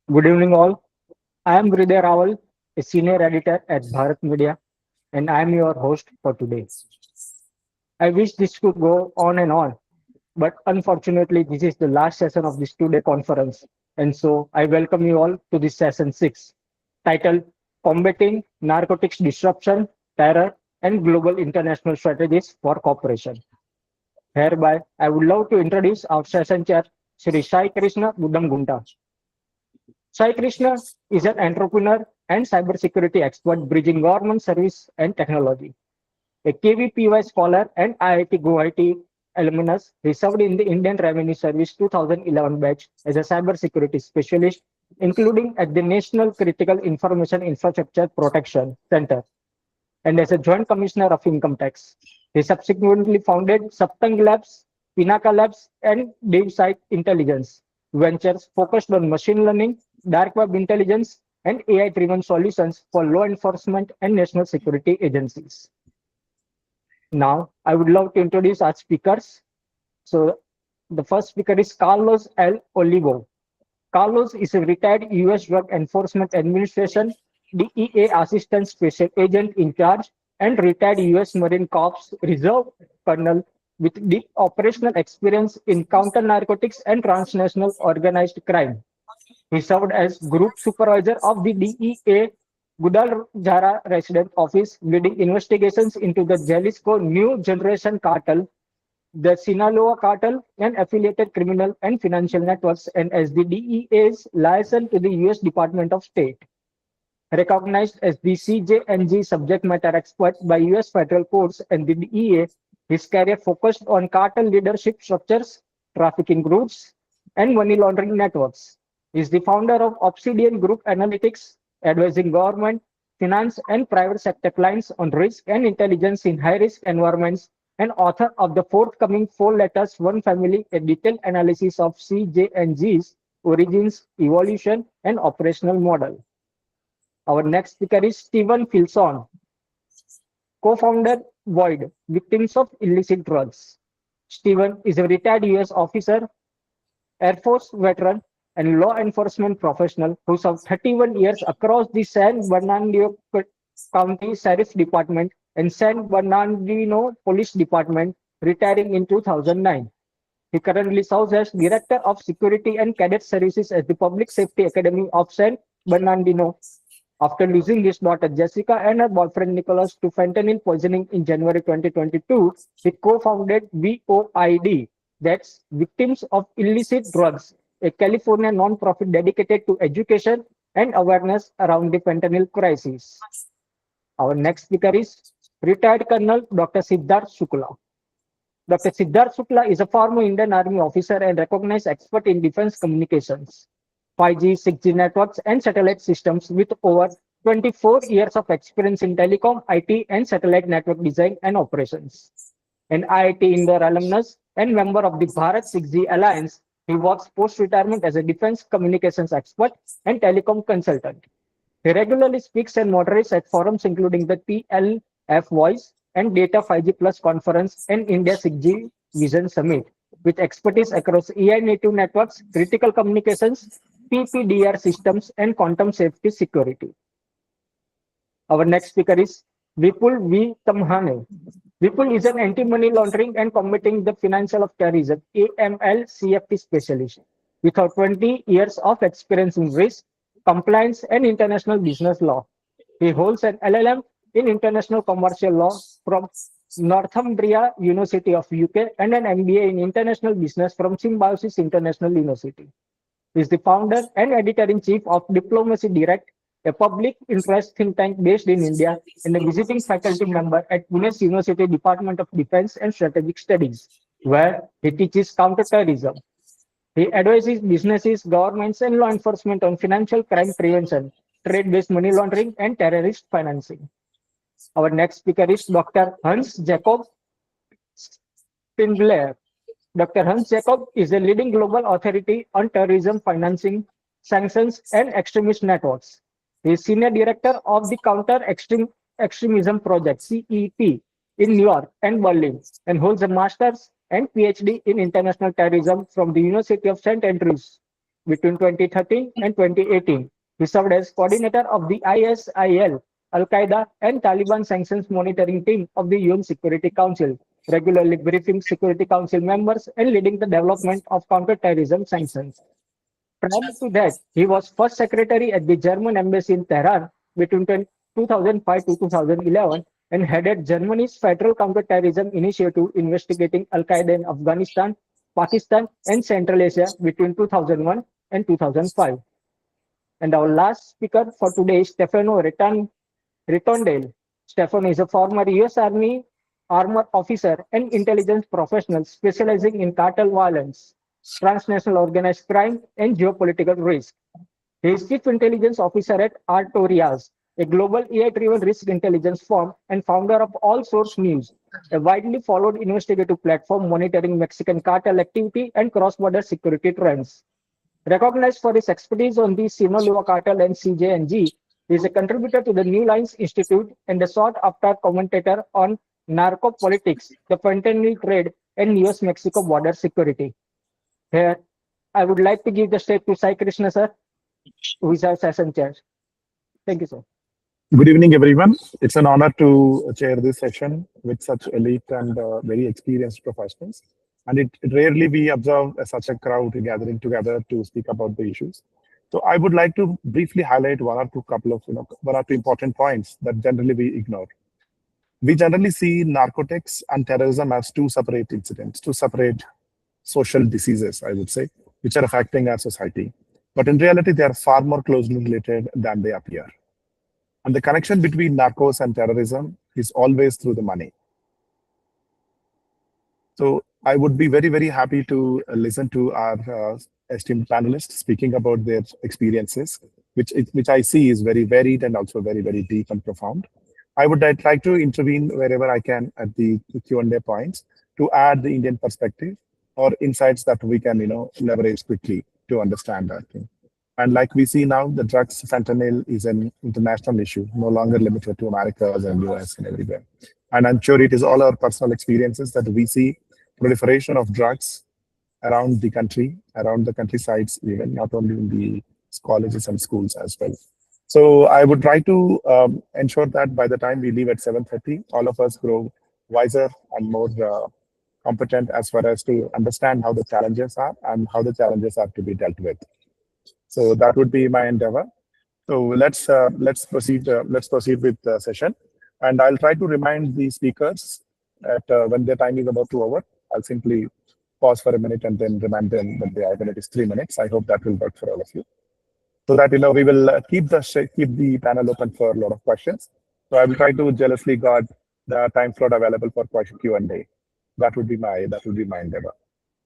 Good evening, all. I am Hriday Rawal, a senior editor at Bharat Media, and I am your host for today. I wish this could go on, but unfortunately, this is the last session of this two-day conference, and so I welcome you all to this session 6, titled Combating Narcotics Disruption, Terror, and Global International Strategies for Cooperation. Hereby, I would love to introduce our session chair, Shri Sai Krishna Budam. Sai Krishna is an entrepreneur and cybersecurity expert bridging government service and technology. A KVPY scholar and IIT Guwahati alumnus, he served in the Indian Revenue Service 2011 batch as a cybersecurity specialist, including at the National Critical Information Infrastructure Protection Center and as a Joint Commissioner of Income Tax. He subsequently founded Saptang Labs, Pinaca Labs, and DeepSite Intelligence ventures focused on machine learning, dark web intelligence, and AI-driven solutions for law enforcement and national security agencies. Now, I would love to introduce our speakers. So, the first speaker is Carlos L. Olivo. Carlos is a retired U.S. Drug Enforcement Administration DEA Assistant Special Agent in charge and retired U.S. Marine Corps Reserve Colonel with deep operational experience in counter-narcotics and transnational organized crime. He served as Group Supervisor of the DEA Guadalajara Resident Office, leading investigations into the Jalisco New Generation Cartel, the Sinaloa Cartel, and affiliated criminal and financial networks, and as the DEA's liaison to the U.S. Department of State. Recognized as the CJNG subject matter expert by U.S. federal courts and the DEA, his career focused on cartel leadership structures, trafficking routes, and money laundering networks. He is the founder of Obsidian Group Analytics, advising government, finance, and private sector clients on risk and intelligence in high-risk environments, and author of the forthcoming Four Letters, One Family, a detailed analysis of CJNG's origins, evolution, and operational model. Our next speaker is Stephen Filson, co-founder Void, Victims of Illicit Drugs. Stephen is a retired U.S. officer, Air Force veteran, and law enforcement professional who served 31 years across the San Bernardino County Sheriff Department and San Bernardino Police Department, retiring in 2009. He currently serves as Director of Security and Cadet Services at the Public Safety Academy of San Bernardino. After losing his daughter Jessica and her boyfriend Nicholas to fentanyl poisoning in January 2022, he co-founded VOID, that's Victims of Illicit Drugs, a California non-profit dedicated to education and awareness around the fentanyl crisis. Our next speaker is retired Colonel Dr. Sidharth Shukla. Dr. Sidharth Shukla is a former Indian Army officer and recognized expert in defense communications, 5G, 6G networks, and satellite systems with over 24 years of experience in telecom, IT, and satellite network design and operations. An IIT Indore alumnus and member of the Bharat 6G Alliance, he works post-retirement as a defense communications expert and telecom consultant. He regularly speaks and moderates at forums including the TLF Voice and Data 5G Plus Conference and India 6G Vision Summit, with expertise across AI native networks, critical communications, PPDR systems, and quantum safety security. Our next speaker is Vipul V. Tamhane. Vipul is an anti-money laundering and combating the financial of terrorism AML CFT specialist with 20 years of experience in risk, compliance, and international business law. He holds an LLM in international commercial law from Northumbria University of UK and an MBA in international business from Symbiosis International University. He is the founder and editor-in-chief of Diplomacy Direct, a public interest think tank based in India, and a visiting faculty member at Pune's University Department of Defense and Strategic Studies, where he teaches counter-terrorism. He advises businesses, governments, and law enforcement on financial crime prevention, trade-based money laundering, and terrorist financing. Our next speaker is Dr. Hans Jakob Spindler. Dr. Hans Jakob is a leading global authority on terrorism financing, sanctions, and extremist networks. He is Senior Director of the Counter-Extremism Project, CEP, in New York and Berlin, and holds a master's and PhD in international terrorism from the University of St. Andrews. Between 2013 and 2018, he served as coordinator of the ISIL, Al-Qaeda, and Taliban sanctions monitoring team of the UN Security Council, regularly briefing Security Council members and leading the development of counter-terrorism sanctions. Prior to that, he was first secretary at the German embassy in Tehran between 2005 to 2011 and headed Germany's Federal Counter-Terrorism Initiative investigating Al-Qaeda in Afghanistan, Pakistan, and Central Asia between 2001 and 2005. And our last speaker for today is Stefano Ritondale. Stefano is a former US Army armor officer and intelligence professional specializing in cartel violence, transnational organized crime, and geopolitical risk. He is Chief Intelligence Officer at Artorias, a global AI-driven risk intelligence firm and founder of All Source News, a widely followed investigative platform monitoring Mexican cartel activity and cross-border security trends. Recognized for his expertise on the Sinaloa cartel and CJNG, he is a contributor to the New Lines Institute and a sought-after commentator on narco-politics, the fentanyl trade, and US-Mexico border security. Here, I would like to give the stage to Saikrishna sir, who is our session chair. Thank you, sir. Good evening, everyone. It's an honor to chair this session with such elite and very experienced professionals. And it rarely we observe such a crowd gathering together to speak about the issues. So I would like to briefly highlight one or two important points that generally we ignore. We generally see narcotics and terrorism as two separate incidents, two separate social diseases, I would say, which are affecting our society. But in reality, they are far more closely related than they appear. And the connection between narcos and terrorism is always through the money. So I would be very, very happy to listen to our esteemed panelists speaking about their experiences, which I see is very varied and also very, very deep and profound. I would try to intervene wherever I can at the Q&A points to add the Indian perspective or insights that we can, leverage quickly to understand that thing. And like we see now, the drugs fentanyl is an international issue, no longer limited to Americas and US and everywhere. And I'm sure it is all our personal experiences that we see proliferation of drugs around the country, around the countrysides, even not only in the colleges and schools as well. So I would try to ensure that by the time we leave at 7:30, all of us grow wiser and more competent as far as to understand how the challenges are and how the challenges are to be dealt with. So that would be my endeavor. So let's proceed. Let's proceed with the session, and I'll try to remind the speakers at when their time is about 2 hours. I'll simply pause for a minute and then remind them that the minute is 3 minutes. I hope that will work for all of you. So that we will keep the panel open for a lot of questions. So I will try to jealously guard the time slot available for question Q&A. That would be my endeavor.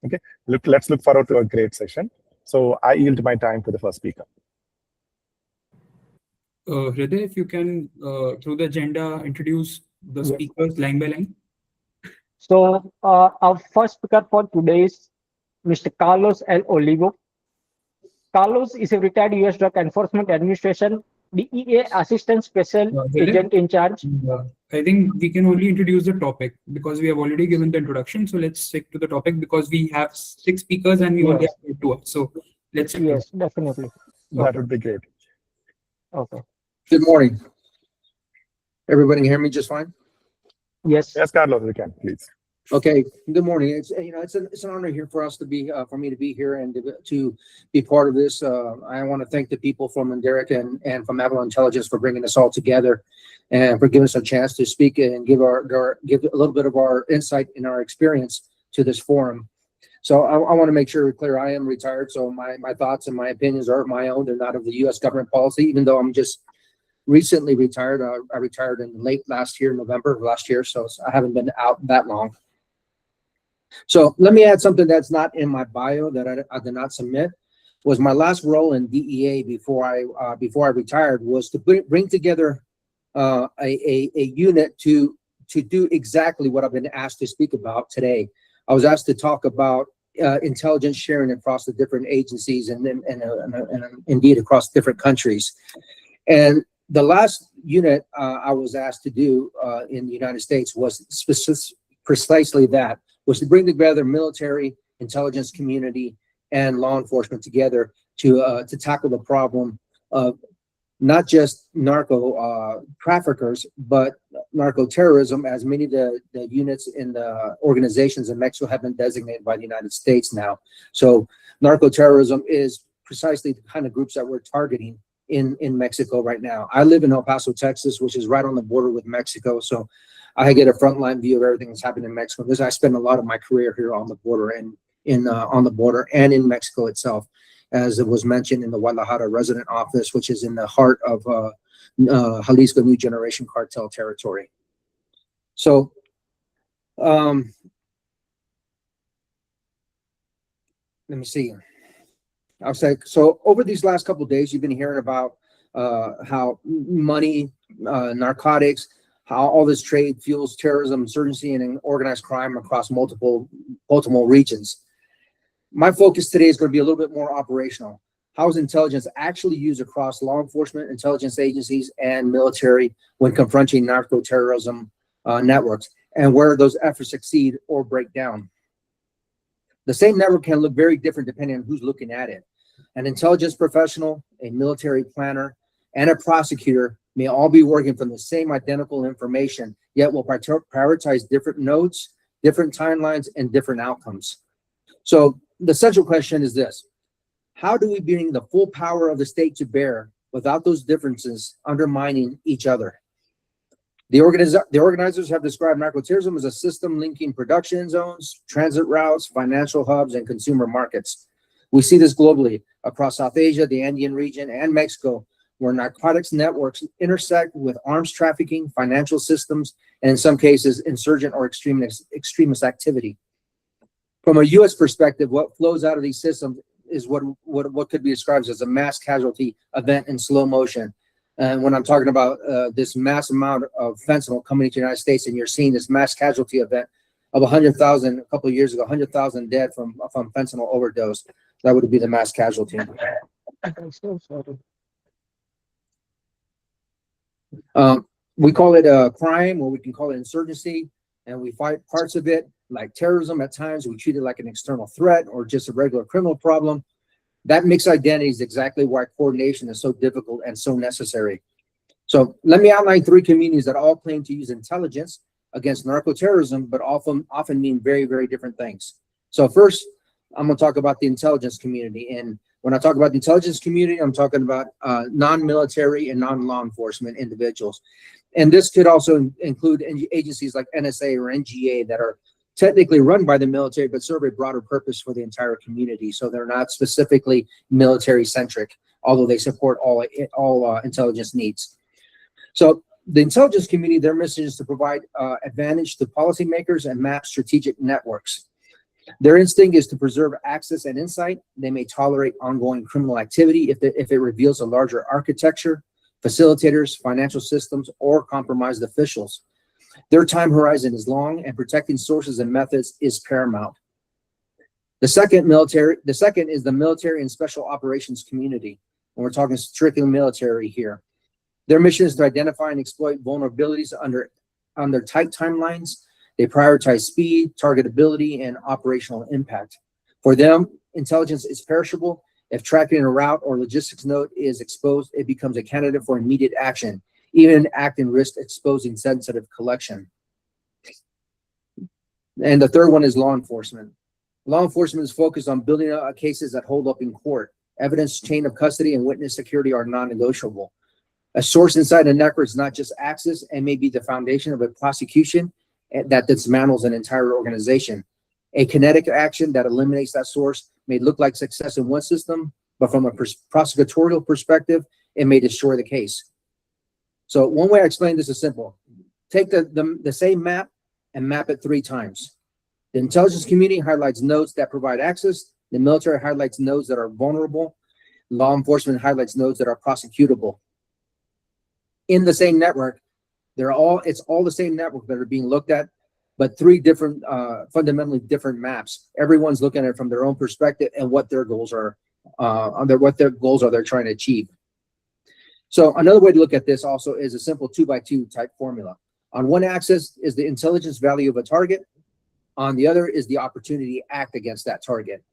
Okay. Let's look forward to a great session. So I yield my time to the first speaker. Hriday, if you can, through the agenda, introduce the speakers line by line. So our first speaker for today is Mr. Carlos L. Olivo. Carlos is a retired U.S. Drug Enforcement Administration DEA Assistant Special Agent in charge. I think we can only introduce the topic because we have already given the introduction. So let's stick to the topic because we have 6 speakers and we only have 2 hours. So let's. Yes, definitely. That would be great. Okay. Good morning. Everybody hear me just fine? Yes. Yes, Carlos, we can, please. Okay. Good morning. It's an honor here for us to be for me to be here and to be part of this. I want to thank the people from Derek and from Avalon Intelligence for bringing us all together and for giving us a chance to speak and give give a little bit of our insight and our experience to this forum. So I want to make sure we're clear. I am retired, so my thoughts and my opinions are my own. They're not of the U.S. government policy, even though I'm just recently retired. I retired in late last year, November of last year, so I haven't been out that long. So let me add something that's not in my bio that I did not submit. Was my last role in DEA before I retired was to bring together a unit to do exactly what I've been asked to speak about today. I was asked to talk about intelligence sharing across the different agencies and indeed across different countries. And the last unit I was asked to do in the United States was precisely that, was to bring together military, intelligence community, and law enforcement together to tackle the problem of not just narco traffickers, but narco-terrorism, as many of the units in the organizations in Mexico have been designated by the United States now. So narco-terrorism is precisely the kind of groups that we're targeting in Mexico right now. I live in El Paso, Texas, which is right on the border with Mexico. So I get a frontline view of everything that's happening in Mexico. Because I spent a lot of my career here on the border and on the border and in Mexico itself, as it was mentioned in the Guadalajara resident office, which is in the heart of Jalisco New Generation Cartel territory. So, let me see. I'll say, so over these last couple of days, you've been hearing about how money, narcotics, how all this trade fuels terrorism, insurgency, and organized crime across multiple regions. My focus today is going to be a little bit more operational. How is intelligence actually used across law enforcement, intelligence agencies, and military when confronting narco-terrorism networks, and where those efforts succeed or break down? The same network can look very different depending on who's looking at it. An intelligence professional, a military planner, and a prosecutor may all be working from the same identical information, yet will prioritize different nodes, different timelines, and different outcomes. So the central question is this: how do we bring the full power of the state to bear without those differences undermining each other? The organizers have described narco-terrorism as a system linking production zones, transit routes, financial hubs, and consumer markets. We see this globally across South Asia, the Andean region, and Mexico, where narcotics networks intersect with arms trafficking, financial systems, and in some cases, insurgent or extremist activity. From a U.S. perspective, what flows out of these systems is what could be described as a mass casualty event in slow motion. And when I'm talking about this mass amount of fentanyl coming into the United States, and you're seeing this mass casualty event of 100,000 a couple of years ago, 100,000 dead from fentanyl overdose, that would be the mass casualty. I'm so sorry. We call it a crime, or we can call it insurgency, and we fight parts of it like terrorism. At times we treat it like an external threat or just a regular criminal problem. That mixed identity is exactly why coordination is so difficult and so necessary. So let me outline three communities that all claim to use intelligence against narco-terrorism, but often mean very, very different things. So first, I'm going to talk about the intelligence community. And when I talk about the intelligence community, I'm talking about non-military and non-law enforcement individuals. And this could also include agencies like NSA or NGA that are technically run by the military, but serve a broader purpose for the entire community. So they're not specifically military centric, although they support all intelligence needs. So the intelligence community, their mission is to provide advantage to policymakers and map strategic networks. Their instinct is to preserve access and insight. They may tolerate ongoing criminal activity if it reveals a larger architecture, facilitators, financial systems, or compromised officials. Their time horizon is long, and protecting sources and methods is paramount. The second is the military and special operations community. And we're talking strictly military here. Their mission is to identify and exploit vulnerabilities under tight timelines. They prioritize speed, targetability, and operational impact. For them, intelligence is perishable. If tracking a route or logistics node is exposed, it becomes a candidate for immediate action, even act and risk exposing sensitive collection. And the third one is law enforcement. Law enforcement is focused on building cases that hold up in court. Evidence, chain of custody, and witness security are non-negotiable. A source inside a network is not just access and may be the foundation of a prosecution that dismantles an entire organization. A kinetic action that eliminates that source may look like success in one system, but from a prosecutorial perspective, it may destroy the case. So one way I explain this is simple. Take the same map and map it 3 times. The intelligence community highlights nodes that provide access. The military highlights nodes that are vulnerable. Law enforcement highlights nodes that are prosecutable. In the same network, it's all the same network that are being looked at, but 3 different, fundamentally different maps. Everyone's looking at it from their own perspective and what their goals are, they're trying to achieve. So another way to look at this also is a simple 2x2 type formula. On one axis is the intelligence value of a target. On the other is the opportunity to act against that target.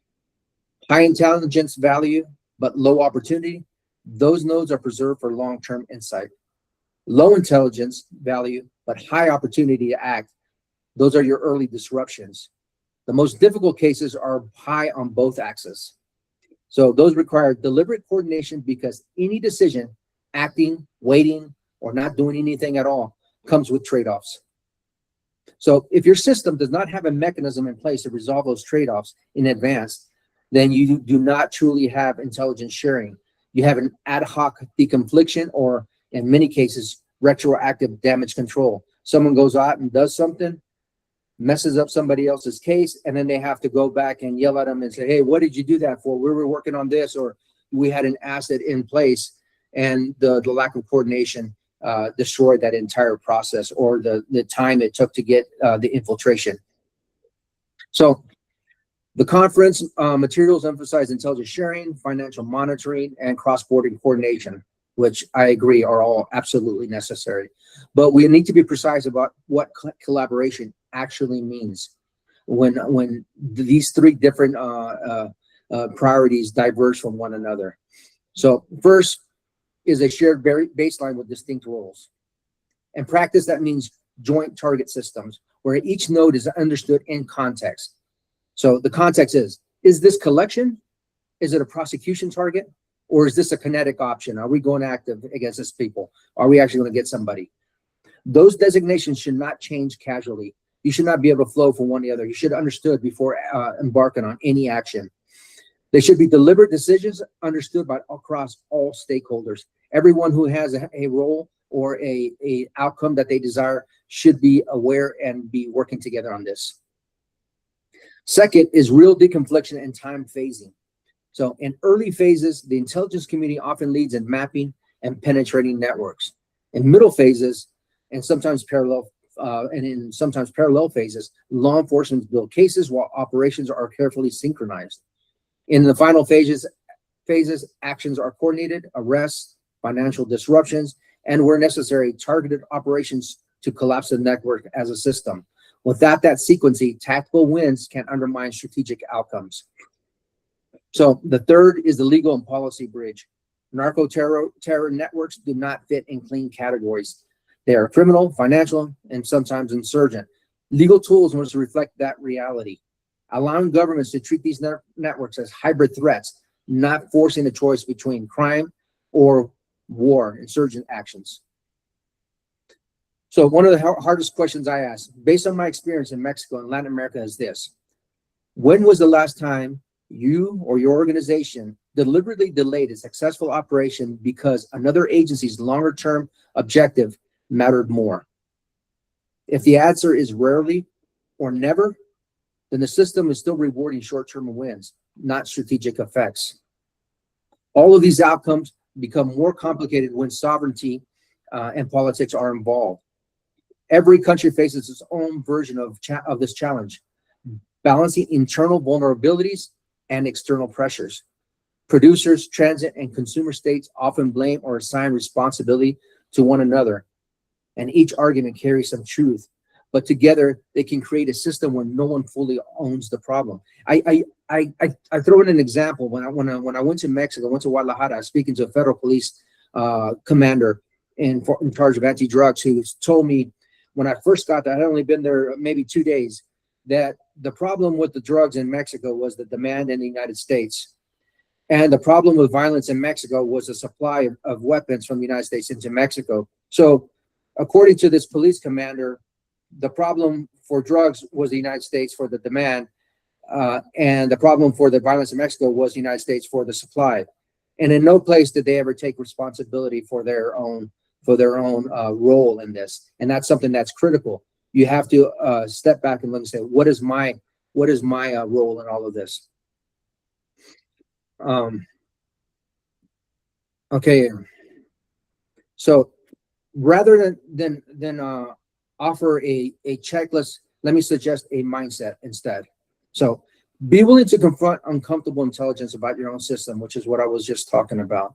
High intelligence value, but low opportunity. Those nodes are preserved for long-term insight. Low intelligence value, but high opportunity to act. Those are your early disruptions. The most difficult cases are high on both axes. So those require deliberate coordination because any decision, acting, waiting, or not doing anything at all, comes with trade-offs. So if your system does not have a mechanism in place to resolve those trade-offs in advance, then you do not truly have intelligence sharing. You have an ad hoc deconfliction, or in many cases, retroactive damage control. Someone goes out and does something, messes up somebody else's case, and then they have to go back and yell at them and say, hey, what did you do that for? We were working on this, or we had an asset in place, and the lack of coordination destroyed that entire process, or the time it took to get the infiltration. So the conference materials emphasize intelligence sharing, financial monitoring, and cross-border coordination, which I agree are all absolutely necessary. But we need to be precise about what collaboration actually means when these three different priorities diverge from one another. So first is a shared baseline with distinct roles. In practice, that means joint target systems where each node is understood in context. So the context is this collection? Is it a prosecution target? Or is this a kinetic option? Are we going active against this people? Are we actually going to get somebody? Those designations should not change casually. You should not be able to flow from one to the other. You should have understood before embarking on any action. They should be deliberate decisions understood by across all stakeholders. Everyone who has a role or a outcome that they desire should be aware and be working together on this. Second is real deconfliction and time phasing. So in early phases, the intelligence community often leads in mapping and penetrating networks. In middle phases, and sometimes parallel phases, law enforcement build cases while operations are carefully synchronized. In the final phases, actions are coordinated, arrests, financial disruptions, and where necessary, targeted operations to collapse the network as a system. Without that sequencing, tactical wins can undermine strategic outcomes. So the third is the legal and policy bridge. Narco-terror networks do not fit in clean categories. They are criminal, financial, and sometimes insurgent. Legal tools must reflect that reality, allowing governments to treat these networks as hybrid threats, not forcing a choice between crime or war, insurgent actions. So one of the hardest questions I ask, based on my experience in Mexico and Latin America, is this: when was the last time you or your organization deliberately delayed a successful operation because another agency's longer-term objective mattered more? If the answer is rarely or never, then the system is still rewarding short-term wins, not strategic effects. All of these outcomes become more complicated when sovereignty and politics are involved. Every country faces its own version of this challenge, balancing internal vulnerabilities and external pressures. Producers, transit, and consumer states often blame or assign responsibility to one another, and each argument carries some truth, but together they can create a system where no one fully owns the problem. I throw in an example. When I went to Mexico, I went to Guadalajara, speaking to a federal police commander in charge of anti-drugs, who told me when I first got there, I had only been there maybe 2 days, that the problem with the drugs in Mexico was the demand in the United States. And the problem with violence in Mexico was the supply of weapons from the United States into Mexico. So according to this police commander, the problem for drugs was the United States for the demand, and the problem for the violence in Mexico was the United States for the supply. And in no place did they ever take responsibility for their own role in this. And that's something that's critical. You have to step back and look and say, what is my role in all of this? Okay. So rather than offer a checklist, let me suggest a mindset instead. So be willing to confront uncomfortable intelligence about your own system, which is what I was just talking about.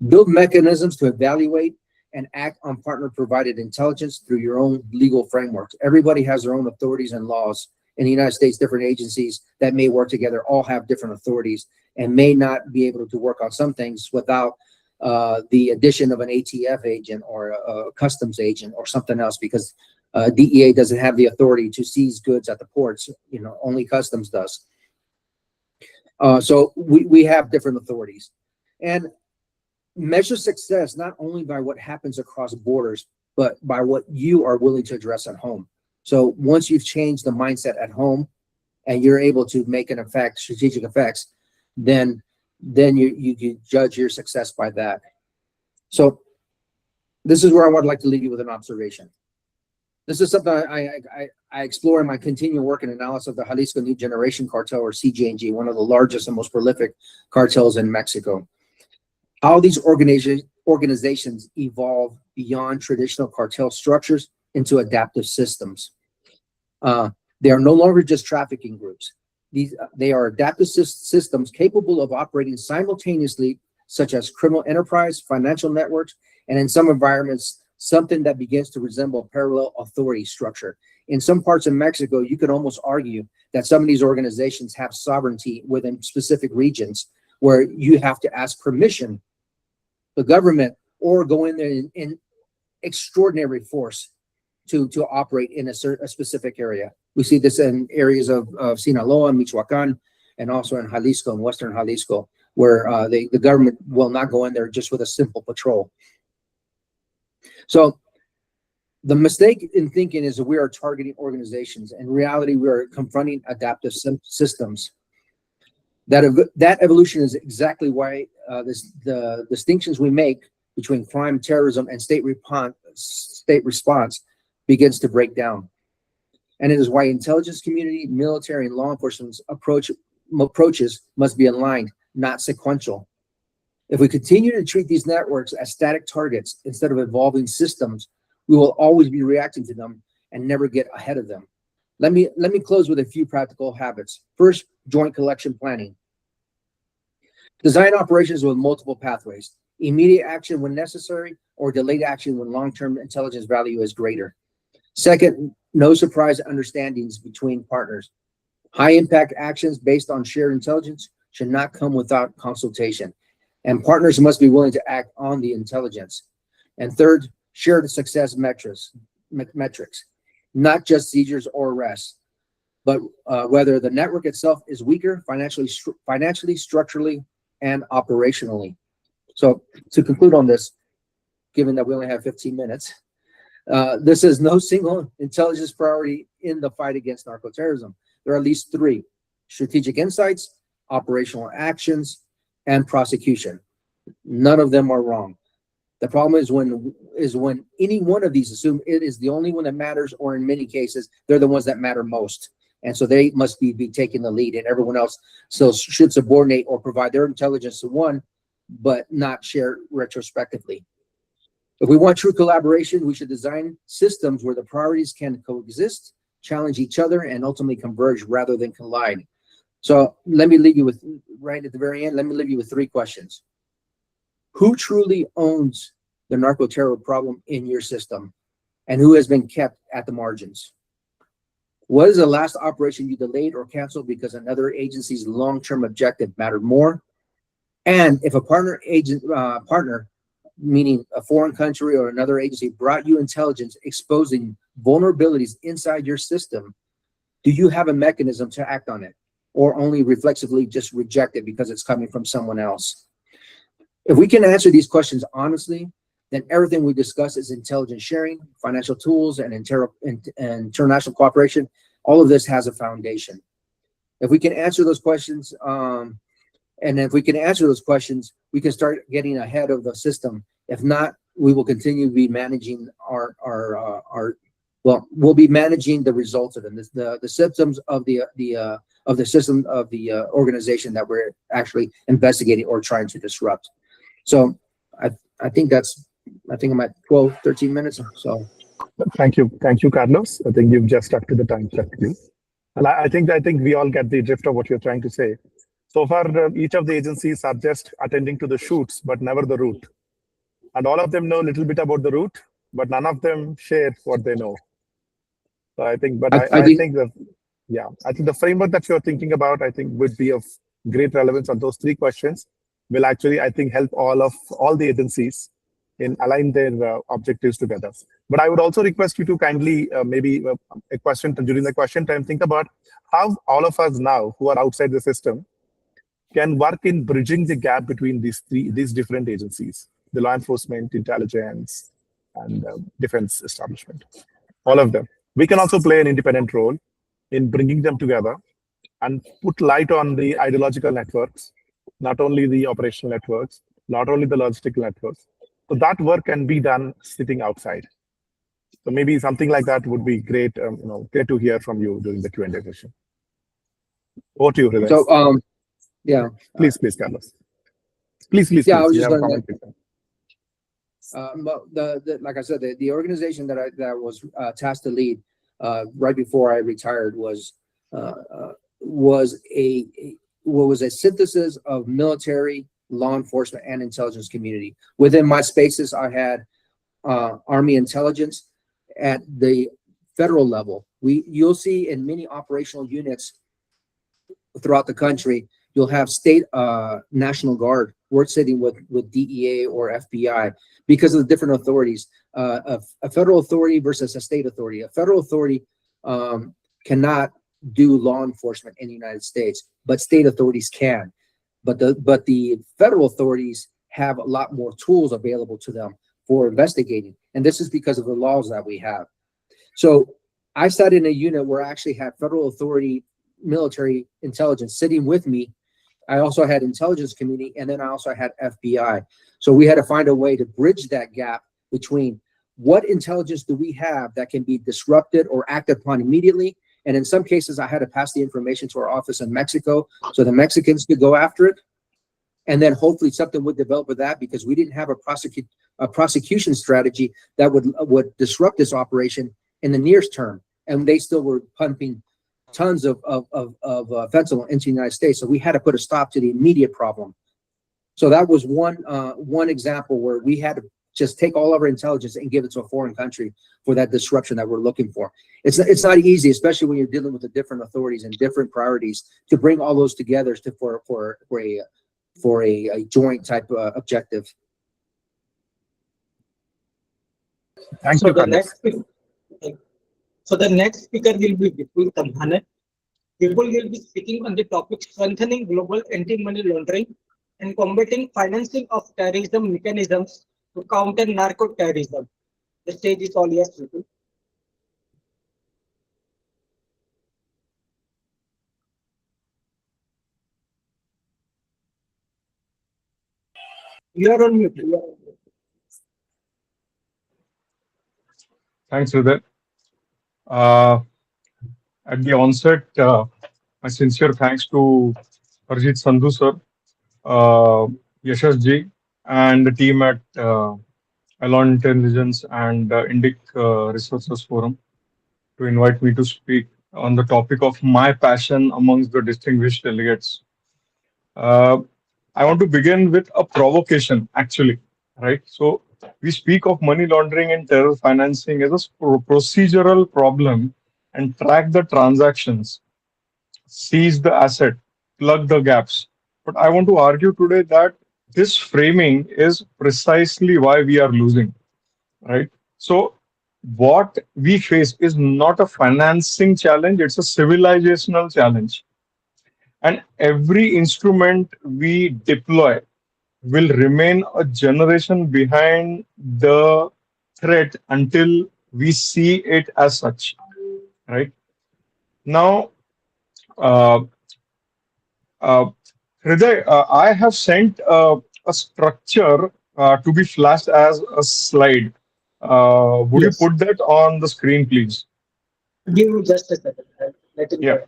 Build mechanisms to evaluate and act on partner provided intelligence through your own legal frameworks. Everybody has their own authorities and laws in the United States, different agencies that may work together all have different authorities and may not be able to work on some things without the addition of an ATF agent or a customs agent or something else, because DEA doesn't have the authority to seize goods at the ports. Only customs does. So we have different authorities, and measure success not only by what happens across borders, but by what you are willing to address at home. So once you've changed the mindset at home and you're able to make an effect, strategic effects, then you judge your success by that. So this is where I would like to leave you with an observation. This is something I explore in my continual work and analysis of the Jalisco New Generation Cartel, or CJNG, one of the largest and most prolific cartels in Mexico. How these organizations evolve beyond traditional cartel structures into adaptive systems. They are no longer just trafficking groups. They are adaptive systems capable of operating simultaneously, such as criminal enterprise, financial networks, and in some environments, something that begins to resemble a parallel authority structure. In some parts of Mexico, you could almost argue that some of these organizations have sovereignty within specific regions where you have to ask permission, the government, or go in there in extraordinary force to operate in a specific area. We see this in areas of Sinaloa, Michoacan, and also in Jalisco, in Western Jalisco, where the government will not go in there just with a simple patrol. So the mistake in thinking is that we are targeting organizations. In reality, we are confronting adaptive systems. That evolution is exactly why the distinctions we make between crime, terrorism, and state response begins to break down. And it is why intelligence community, military, and law enforcement approaches must be aligned, not sequential. If we continue to treat these networks as static targets instead of evolving systems, we will always be reacting to them and never get ahead of them. Let me close with a few practical habits. First, joint collection planning. Design operations with multiple pathways: immediate action when necessary, or delayed action when long-term intelligence value is greater. Second, no surprise understandings between partners. High impact actions based on shared intelligence should not come without consultation, and partners must be willing to act on the intelligence. And third, shared success metrics, not just seizures or arrests, but whether the network itself is weaker financially, structurally, and operationally. So to conclude on this, given that we only have 15 minutes, this is no single intelligence priority in the fight against narco-terrorism. There are at least three: strategic insights, operational actions, and prosecution. None of them are wrong. The problem is when any one of these assume it is the only one that matters, or in many cases, they're the ones that matter most. And so they must be taking the lead, and everyone else still should subordinate or provide their intelligence to one, but not share retrospectively. If we want true collaboration, we should design systems where the priorities can coexist, challenge each other, and ultimately converge rather than collide. So let me leave you with, right at the very end, let me leave you with three questions. Who truly owns the narco-terror problem in your system, and who has been kept at the margins? What is the last operation you delayed or canceled because another agency's long-term objective mattered more? And if a partner, meaning a foreign country or another agency, brought you intelligence exposing vulnerabilities inside your system, do you have a mechanism to act on it, or only reflexively just reject it because it's coming from someone else? If we can answer these questions honestly, then everything we discuss is intelligence sharing, financial tools, and international cooperation. All of this has a foundation. If we can answer those questions, we can start getting ahead of the system. If not, we will continue to be managing we'll be managing the results of it, the symptoms of the system of the organization that we're actually investigating or trying to disrupt. So I think I'm at 12, 13 minutes. So thank you, Carlos. I think you've just stuck to the time perfectly. And I think we all get the drift of what you're trying to say. So far, each of the agencies are just attending to the shoots, but never the route. And all of them know a little bit about the route, but none of them share what they know. So I think, but I think that, Yeah, I think the framework that you're thinking about, I think, would be of great relevance. On those three questions will actually, I think, help all the agencies in align their objectives together. But I would also request you to kindly maybe a question during the question time, think about how all of us now who are outside the system can work in bridging the gap between these different agencies, the law enforcement, intelligence, and defense establishment, all of them. We can also play an independent role in bringing them together and put light on the ideological networks, not only the operational networks, not only the logistical networks. So that work can be done sitting outside. So maybe something like that would be great. Great to hear from you during the Q&A session. Over to you, Hriday. So, yeah, Please, Carlos. Please, yeah, I was you just have a going comment. to, Please. but like I said, the organization that was tasked to lead right before I retired uh, uh, was a synthesis of military, law enforcement, and intelligence community. Within my spaces, I had Army intelligence at the federal level. You'll see in many operational units throughout the country, you'll have state National Guard. We're sitting with DEA or FBI because of the different authorities. A federal authority versus a state authority. A federal authority cannot do law enforcement in the United States, but state authorities can. But the federal authorities have a lot more tools available to them for investigating, and this is because of the laws that we have. So I sat in a unit where I actually had federal authority, military intelligence sitting with me. I also had intelligence community, and then I also had FBI. So we had to find a way to bridge that gap between what intelligence do we have that can be disrupted or acted upon immediately. And in some cases, I had to pass the information to our office in Mexico so the Mexicans could go after it. And then hopefully something would develop with that, because we didn't have a prosecution strategy that would disrupt this operation in the near term. And they still were pumping tons of fentanyl into the United States. So we had to put a stop to the immediate problem. So that was one example where we had to just take all of our intelligence and give it to a foreign country for that disruption that we're looking for. It's not easy, especially when you're dealing with the different authorities and different priorities, to bring all those together for a joint type objective. Thank So you, the Carlos. next so the next speaker will be Vipul Tamhane. Vipul will be speaking on the topic strengthening global anti-money laundering and combating financing of terrorism mechanisms to counter narco-terrorism. The stage is all yours, Vipul. You are on mute. Thanks, Hriday. Uh, at the onset, my sincere thanks to Harjit Sandhu sir, uh, Yashash ji, and the team at Alon Intelligence and Indic Resources Forum to invite me to speak on the topic of my passion amongst the distinguished delegates. Uh, I want to begin with a provocation, actually, right? So we speak of money laundering and terror financing as a procedural problem and track the transactions, seize the asset, plug the gaps. But I want to argue today that this framing is precisely why we are losing, right? So what we face is not a financing challenge, it's a civilizational challenge. And every instrument we deploy will remain a generation behind the threat until we see it as such, right? Now, uh, uh, Hriday, I have sent a structure to be flashed as a slide. Would you Yes. put that on the screen, please? Give me just a second. Let it Yeah. go.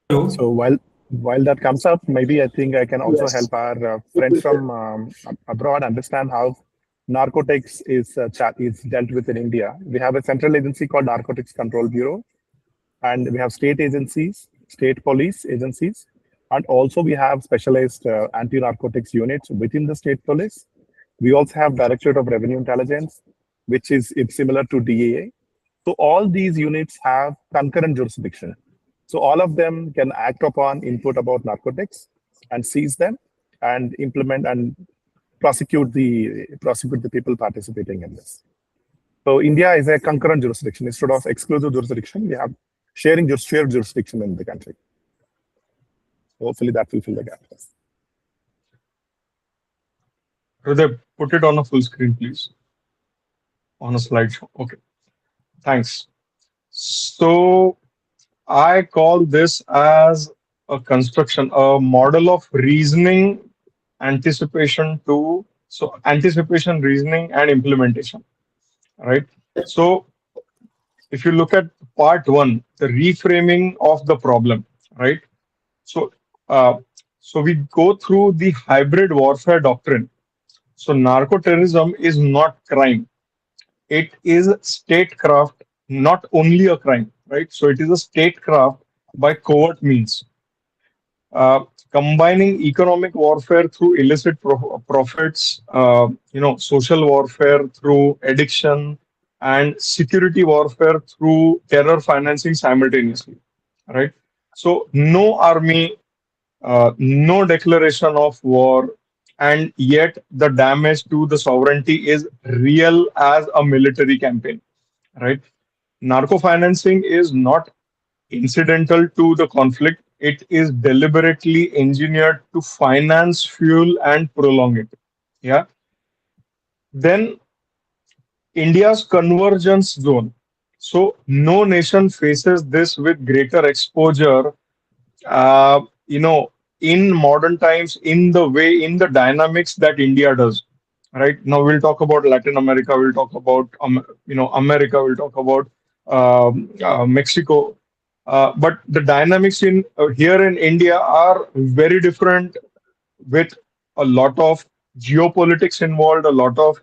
Hello. So while that comes up, maybe I think I can also help our friends from abroad understand how narcotics is dealt with in India. We have a central agency called Narcotics Control Bureau, and we have state agencies, state police agencies, and also we have specialized anti-narcotics units within the state police. We also have Directorate of Revenue Intelligence, which is it's similar to DAA. So all these units have concurrent jurisdiction. So all of them can act upon input about narcotics and seize them and implement and prosecute the people participating in this. So India is a concurrent jurisdiction instead of exclusive jurisdiction. We have shared jurisdiction in the country. Hopefully that will fill the gap. Hriday, put it on a full screen, please. On a slideshow. Okay. Thanks. So I call this as a construction, a model of reasoning, anticipation, reasoning, and implementation. Right. So if you look at part one, the reframing of the problem, right? So, uh, so we go through the hybrid warfare doctrine. So, narco-terrorism is not crime; it is statecraft, not only a crime, right? So, it is a statecraft by covert means, combining economic warfare through illicit profits, social warfare through addiction, and security warfare through terror financing simultaneously, right? So, no army, no declaration of war, and yet the damage to the sovereignty is real as a military campaign, right? Narco financing is not incidental to the conflict, it is deliberately engineered to finance, fuel, and prolong it. Yeah. Then India's convergence zone. So no nation faces this with greater exposure, uh, you know, in modern times, in the dynamics that India does. Right now, we'll talk about Latin America. We'll talk about America. We'll talk about Mexico. But the dynamics in here in India are very different, with a lot of geopolitics involved, a lot of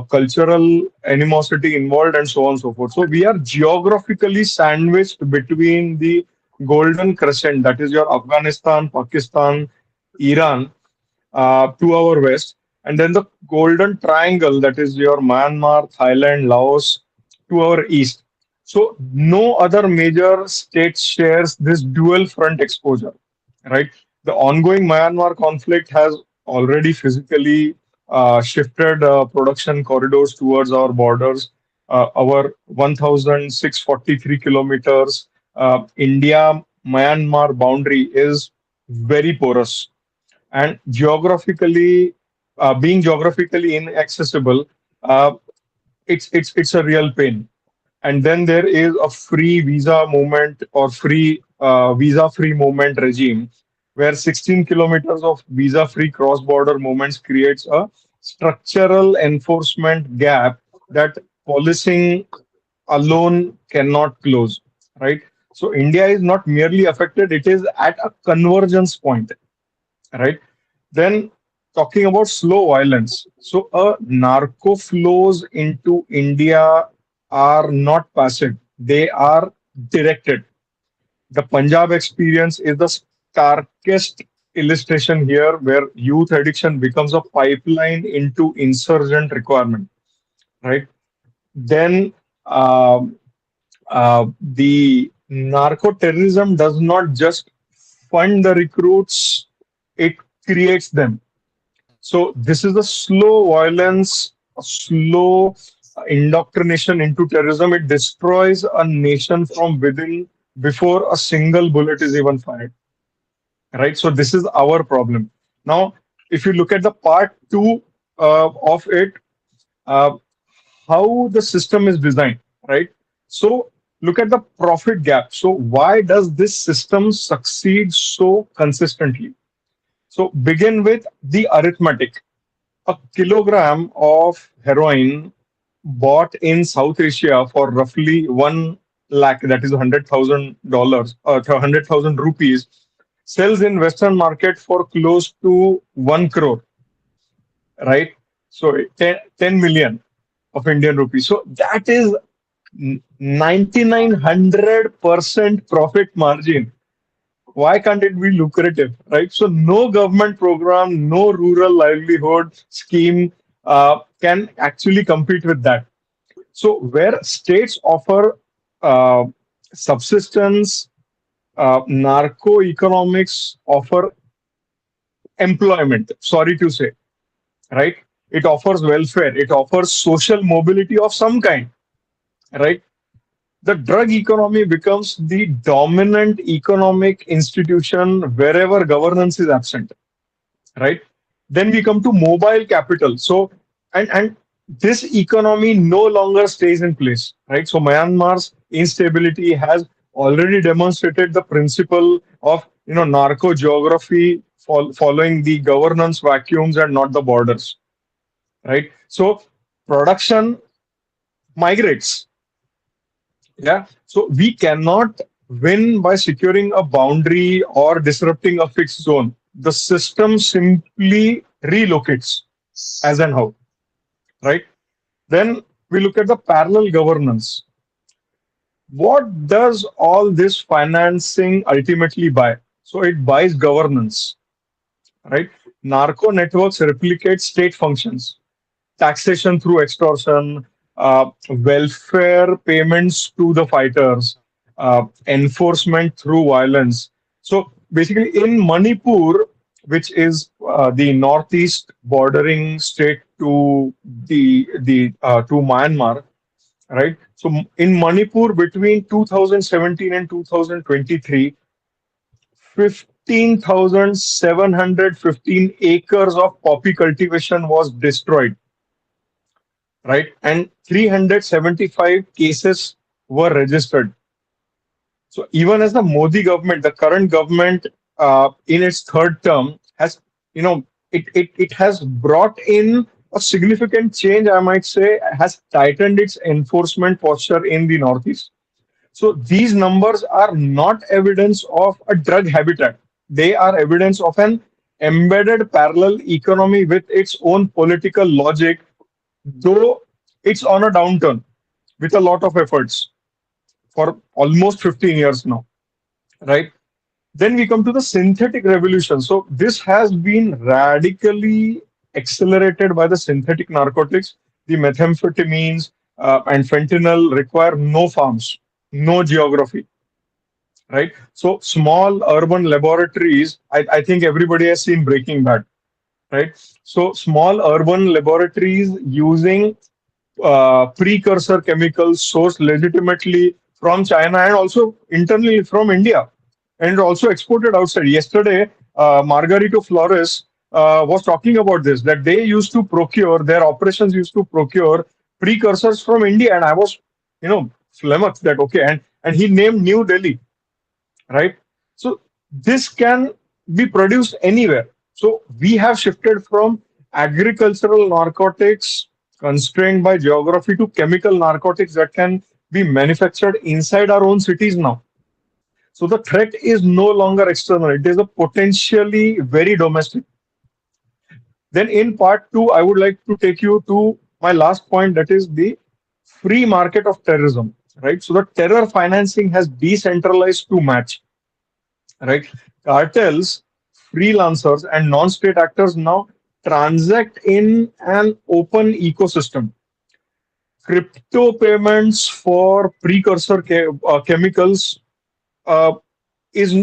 cultural animosity involved, and so on and so forth. So we are geographically sandwiched between the Golden Crescent, that is your Afghanistan, Pakistan, Iran, to our west, and then the Golden Triangle, that is your Myanmar, Thailand, Laos, to our east. So no other major state shares this dual front exposure, right? The ongoing Myanmar conflict has already physically shifted production corridors towards our borders. Our 1,643 kilometers India Myanmar boundary is very porous, and being geographically inaccessible, uh, it's a real pain. And then there is a free visa movement or free visa free movement regime, where 16 kilometers of visa free cross border movements creates a structural enforcement gap that policing alone cannot close, right? So India is not merely affected, it is at a convergence point, right? Then, talking about slow violence. So narco flows into India are not passive, they are directed. The Punjab experience is the starkest illustration here, where youth addiction becomes a pipeline into insurgent requirement, right? Then the narco-terrorism does not just fund the recruits, it creates them. So this is a slow violence, a slow indoctrination into terrorism. It destroys a nation from within before a single bullet is even fired. Right. So this is our problem. Now, if you look at the part two of it, uh, how the system is designed, right? So look at the profit gap. So why does this system succeed so consistently? So begin with the arithmetic. A kilogram of heroin bought in South Asia for roughly lakh, that is $100,000, 100,000 rupees, sells in Western market for close to 1 crore, right? So 10 million of Indian rupees. So that is 9900% profit margin. Why can't it be lucrative, right? So no government program, no rural livelihood scheme can actually compete with that. So where states offer uh, subsistence, narco economics offer employment, sorry to say, right? It offers welfare, it offers social mobility of some kind, right? The drug economy becomes the dominant economic institution wherever governance is absent, right? Then we come to mobile capital. So, and this economy no longer stays in place, right? So Myanmar's instability has already demonstrated the principle of narco geography following the governance vacuums and not the borders, right? So production migrates. Yeah. So we cannot win by securing a boundary or disrupting a fixed zone. The system simply relocates as and how, right? Then we look at the parallel governance. What does all this financing ultimately buy? So it buys governance, right? Narco networks replicate state functions, taxation through extortion, welfare payments to the fighters, enforcement through violence. So basically, in Manipur, which is the northeast bordering state to the to Myanmar, right? So in Manipur, between 2017 and 2023, 15,715 acres of poppy cultivation was destroyed, right? And 375 cases were registered. So even as the Modi government, the current government, in its third term, has, it has brought in a significant change, I might say, has tightened its enforcement posture in the Northeast. So these numbers are not evidence of a drug habitat. They are evidence of an embedded parallel economy with its own political logic, though it's on a downturn with a lot of efforts for almost 15 years now, right? Then we come to the synthetic revolution. So this has been radically accelerated by the synthetic narcotics. The methamphetamines and fentanyl require no farms, no geography, right? So small urban laboratories, I think everybody has seen Breaking Bad, right? So small urban laboratories using precursor chemicals sourced legitimately from China and also internally from India, and also exported outside. Yesterday, Margarito Flores was talking about this, that they used to procure, their operations used to procure precursors from India, and I was, flummoxed that okay, and he named New Delhi, right? So this can be produced anywhere. So we have shifted from agricultural narcotics constrained by geography to chemical narcotics that can be manufactured inside our own cities now. So the threat is no longer external, it is a potentially very domestic. Then in part two, I would like to take you to my last point, that is the free market of terrorism, right? So the terror financing has decentralized to match, right? Cartels, freelancers, and non-state actors now transact in an open ecosystem. Crypto payments for precursor chemicals uh, is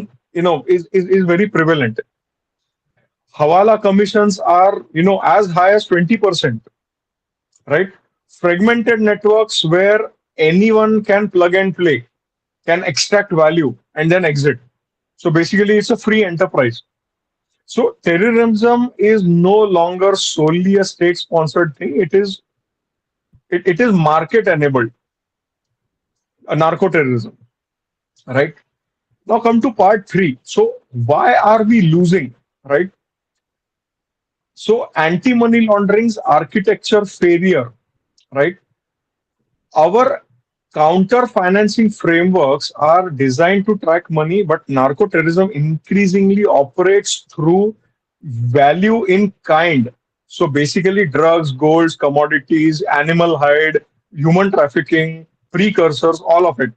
is very prevalent. Hawala commissions are as high as 20%, right? Fragmented networks where anyone can plug and play, can extract value and then exit. So basically, it's a free enterprise. So terrorism is no longer solely a state-sponsored thing. It is market-enabled, a narco-terrorism, right? Now come to part three. So why are we losing, right? So anti-money laundering's architecture failure, right? Our counter financing frameworks are designed to track money, but narco-terrorism increasingly operates through value in kind. So basically, drugs, golds, commodities, animal hide, human trafficking, precursors, all of it.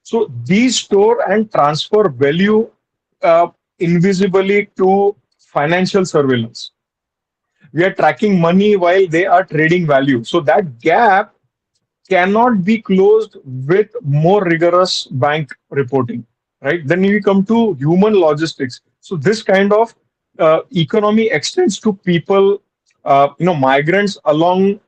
So these store and transfer value uh, invisibly to financial surveillance. We are tracking money while they are trading value. So that gap cannot be closed with more rigorous bank reporting, right? Then we come to human logistics. So this kind of economy extends to people, migrants along,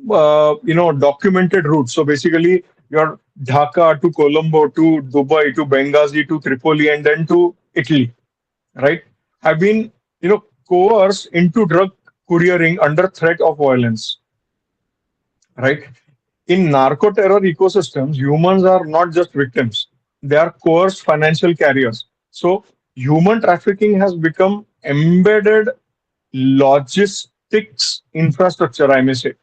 documented routes. So basically, your Dhaka to Colombo to Dubai to Benghazi to Tripoli and then to Italy, right? Have been, coerced into drug couriering under threat of violence, right? In narco terror ecosystems, humans are not just victims, they are coerced financial carriers. So, human trafficking has become embedded logistics infrastructure, I may say,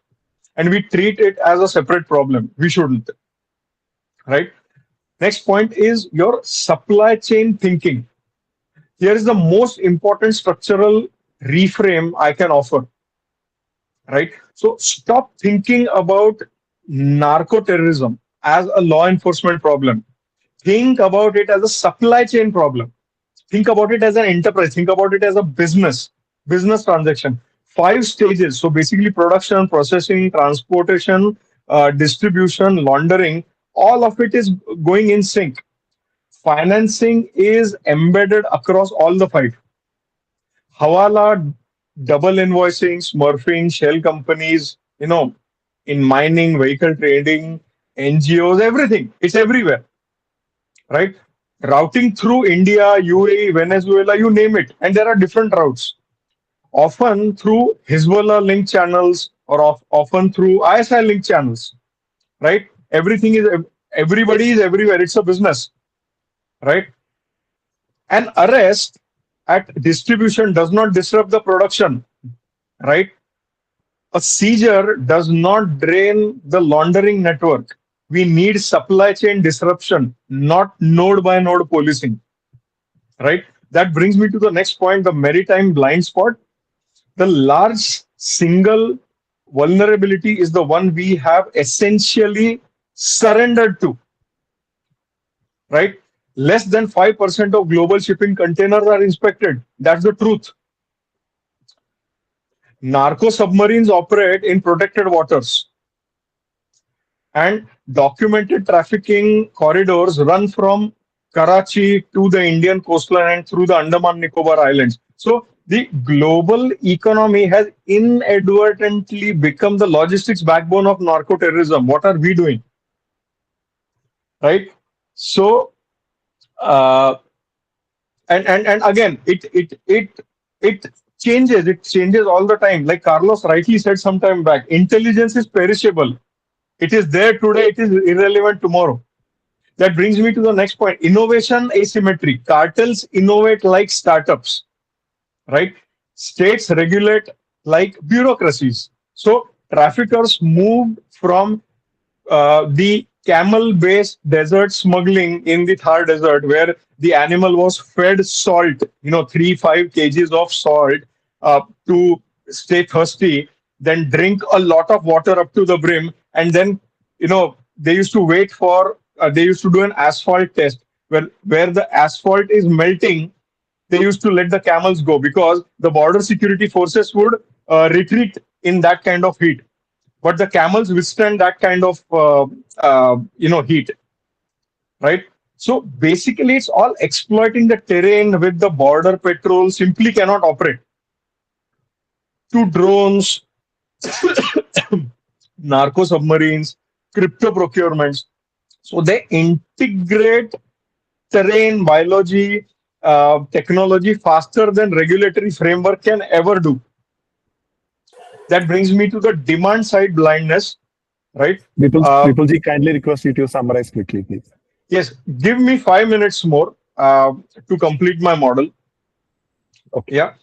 and we treat it as a separate problem. We shouldn't, right? Next point is your supply chain thinking. Here is the most important structural reframe I can offer, right? So stop thinking about narco terrorism as a law enforcement problem. Think about it as a supply chain problem. Think about it as an enterprise. Think about it as a business transaction. 5 stages. So basically, production, processing, transportation, distribution, laundering. All of it is going in sync. Financing is embedded across all the 5. Hawala, double invoicing, smurfing, shell companies, in mining, vehicle trading, NGOs, everything. It's everywhere, right? Routing through India, UAE, Venezuela, you name it. And there are different routes, often through Hezbollah link channels or often through ISI link channels, right? Everybody is everywhere. It's a business, right? An arrest at distribution does not disrupt the production, right? A seizure does not drain the laundering network. We need supply chain disruption, not node by node policing, right? That brings me to the next point, the maritime blind spot. The large single vulnerability is the one we have essentially surrendered to, right? Less than 5% of global shipping containers are inspected. That's the truth. Narco submarines operate in protected waters, and documented trafficking corridors run from Karachi to the Indian coastline and through the Andaman Nicobar Islands. So the global economy has inadvertently become the logistics backbone of narco terrorism. What are we doing? Right? So uh, and again, it changes all the time. Like Carlos rightly said some time back, intelligence is perishable. It is there today, it is irrelevant tomorrow. That brings me to the next point, innovation asymmetry. Cartels innovate like startups, right? States regulate like bureaucracies. So traffickers moved from the camel-based desert smuggling in the Thar Desert, where the animal was fed salt, 3-5 kgs of salt to stay thirsty, then drink a lot of water up to the brim, and then, they used to wait for, they used to do an asphalt test where the asphalt is melting. They used to let the camels go because the border security forces would retreat in that kind of heat, but the camels withstand that kind of heat, right? So basically, it's all exploiting the terrain with the border patrol simply cannot operate. To drones, narco submarines, crypto procurements. So they integrate terrain, biology, technology faster than regulatory framework can ever do. That brings me to the demand side blindness, right? Vipulji, kindly request you to summarize quickly, please. Yes, give me 5 minutes more to complete my model. Okay. Yeah.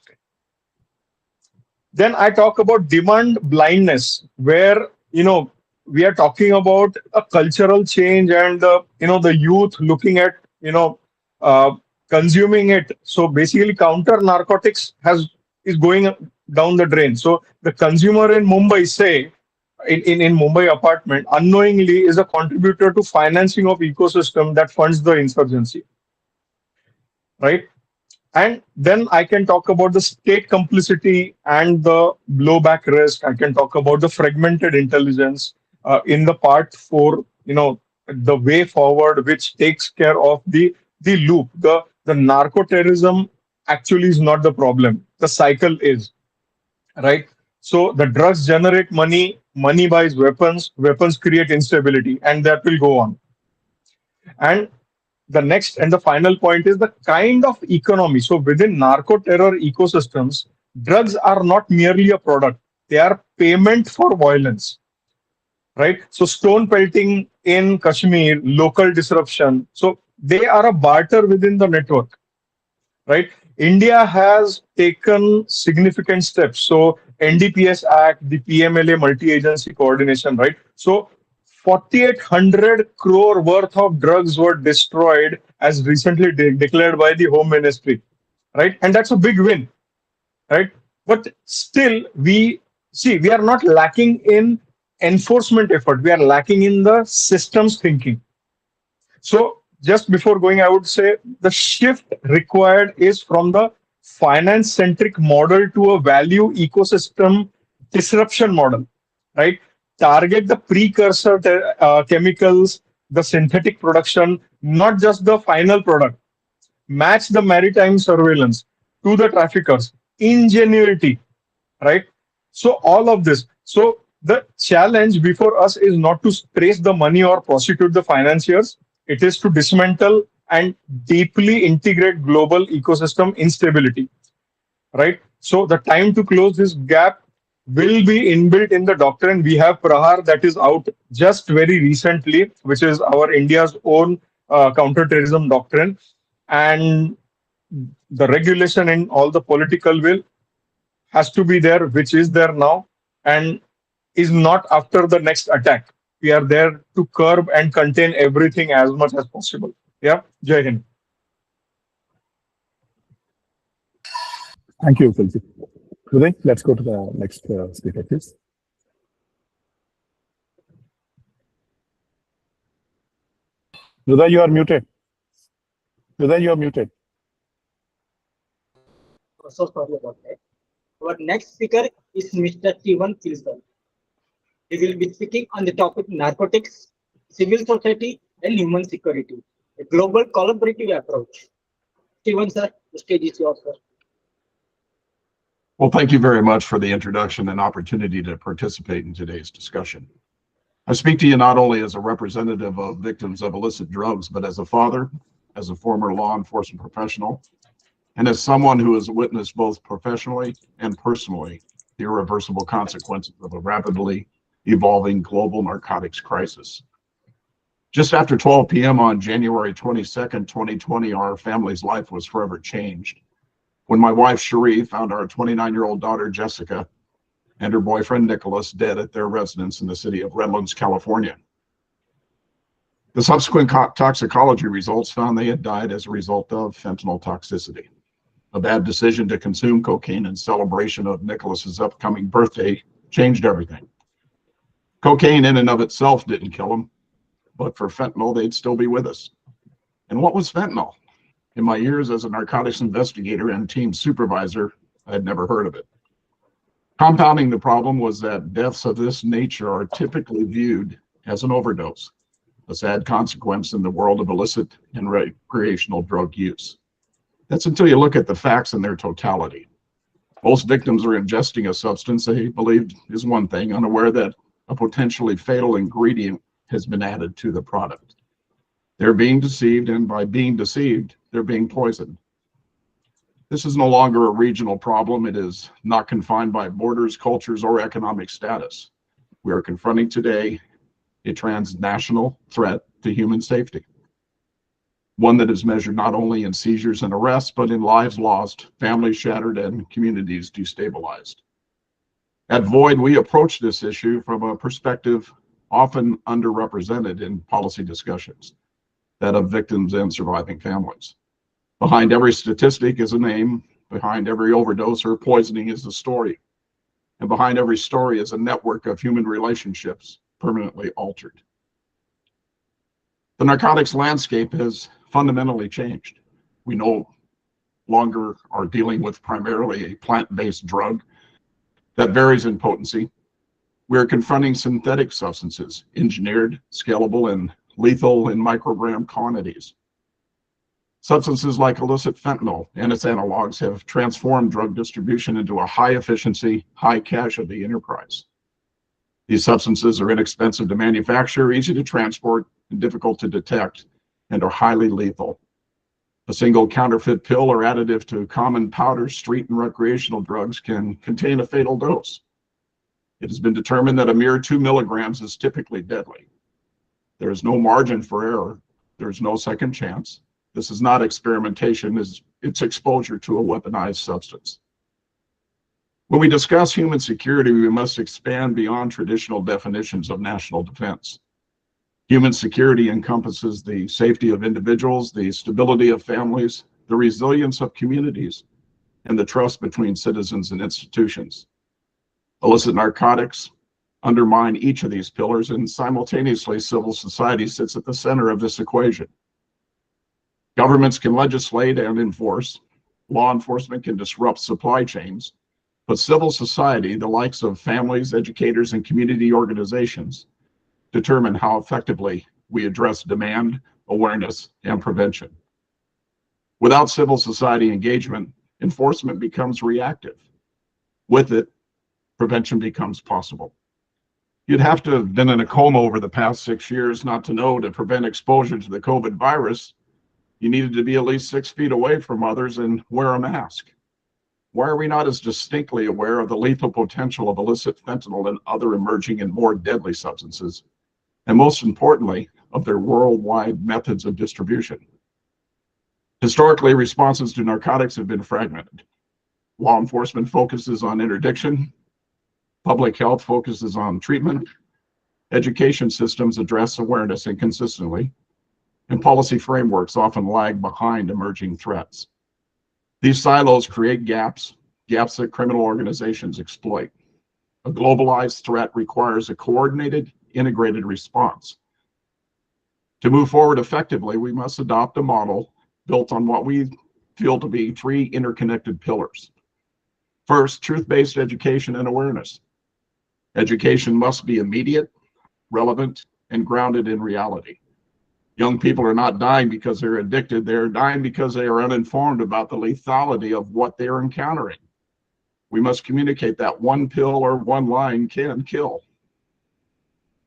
Then I talk about demand blindness, where we are talking about a cultural change and the youth looking at uh, consuming it. So basically, counter narcotics is going down the drain. So the consumer in Mumbai, say in Mumbai apartment, unknowingly is a contributor to financing of ecosystem that funds the insurgency, right? And then I can talk about the state complicity and the blowback risk. I can talk about the fragmented intelligence in the part four, the way forward, which takes care of the loop. The narco-terrorism actually is not the problem. The cycle is, right? So the drugs generate money, money buys weapons, weapons create instability, and that will go on. And the next and the final point is the kind of economy. So within narco terror ecosystems, drugs are not merely a product, they are payment for violence, right? So stone pelting in Kashmir, local disruption. So they are a barter within the network, right? India has taken significant steps. So NDPS Act, the PMLA multi-agency coordination, right? So 4,800 crore worth of drugs were destroyed as recently declared by the Home Ministry, right? And that's a big win, right? But still, we are not lacking in enforcement effort. We are lacking in the systems thinking. So just before going, I would say the shift required is from the finance centric model to a value ecosystem disruption model, right? Target the precursor chemicals, the synthetic production, not just the final product. Match the maritime surveillance to the traffickers. Ingenuity, right? So all of this. So the challenge before us is not to trace the money or prosecute the financiers. It is to dismantle and deeply integrate global ecosystem instability, right? So the time to close this gap will be inbuilt in the doctrine. We have Prahar that is out just very recently, which is our India's own counterterrorism doctrine, and the regulation and all the political will has to be there, which is there now, and is not after the next attack. We are there to curb and contain everything as much as possible. Yeah, Jai Hind. Thank you, Filson. Uday, let's go to the next speaker, please. Uday, you are muted. Uday, you are muted. So sorry about that. Our next speaker is Mr. Filson. He will be speaking on the topic narcotics, civil society, and human security, a global collaborative approach. Steven, sir, the stage is yours, sir. Well, thank you very much for the introduction and opportunity to participate in today's discussion. I speak to you not only as a representative of victims of illicit drugs, but as a father, as a former law enforcement professional, and as someone who has witnessed both professionally and personally the irreversible consequences of a rapidly evolving global narcotics crisis. Just after 12 p.m. on January 22nd, 2020, our family's life was forever changed when my wife, Cherie, found our 29-year-old daughter, Jessica, and her boyfriend, Nicholas, dead at their residence in the city of Redlands, California. The subsequent toxicology results found they had died as a result of fentanyl toxicity. A bad decision to consume cocaine in celebration of Nicholas's upcoming birthday changed everything. Cocaine in and of itself didn't kill him, but for fentanyl, they'd still be with us. And what was fentanyl? In my years as a narcotics investigator and team supervisor, I had never heard of it. Compounding the problem was that deaths of this nature are typically viewed as an overdose, a sad consequence in the world of illicit and recreational drug use. That's until you look at the facts in their totality. Most victims are ingesting a substance they believed is one thing, unaware that a potentially fatal ingredient has been added to the product. They're being deceived, and by being deceived, they're being poisoned. This is no longer a regional problem. It is not confined by borders, cultures, or economic status. We are confronting today a transnational threat to human safety, one that is measured not only in seizures and arrests, but in lives lost, families shattered, and communities destabilized. At Void, we approach this issue from a perspective often underrepresented in policy discussions, that of victims and surviving families. Behind every statistic is a name, behind every overdose or poisoning is a story, and behind every story is a network of human relationships permanently altered. The narcotics landscape has fundamentally changed. We no longer are dealing with primarily a plant-based drug that varies in potency. We are confronting synthetic substances, engineered, scalable, and lethal in microgram quantities. Substances like illicit fentanyl and its analogs have transformed drug distribution into a high-efficiency, high-casualty enterprise. These substances are inexpensive to manufacture, easy to transport, and difficult to detect, and are highly lethal. A single counterfeit pill or additive to common powder, street, and recreational drugs can contain a fatal dose. It has been determined that a mere 2 milligrams is typically deadly. There is no margin for error. There is no second chance. This is not experimentation, it's exposure to a weaponized substance. When we discuss human security, we must expand beyond traditional definitions of national defense. Human security encompasses the safety of individuals, the stability of families, the resilience of communities, and the trust between citizens and institutions. Illicit narcotics undermine each of these pillars, and simultaneously civil society sits at the center of this equation. Governments can legislate and enforce, law enforcement can disrupt supply chains, but civil society, the likes of families, educators, and community organizations, determine how effectively we address demand, awareness, and prevention. Without civil society engagement, enforcement becomes reactive. With it, prevention becomes possible. You'd have to have been in a coma over the past 6 years not to know to prevent exposure to the COVID virus, you needed to be at least 6 feet away from others and wear a mask. Why are we not as distinctly aware of the lethal potential of illicit fentanyl and other emerging and more deadly substances? And most importantly, of their worldwide methods of distribution. Historically, responses to narcotics have been fragmented. Law enforcement focuses on interdiction, public health focuses on treatment, education systems address awareness inconsistently, and policy frameworks often lag behind emerging threats. These silos create gaps that criminal organizations exploit. A globalized threat requires a coordinated, integrated response. To move forward effectively, we must adopt a model built on what we feel to be 3 interconnected pillars. First, truth-based education and awareness. Education must be immediate, relevant, and grounded in reality. Young people are not dying because they're addicted, they're dying because they are uninformed about the lethality of what they're encountering. We must communicate that one pill or one line can kill.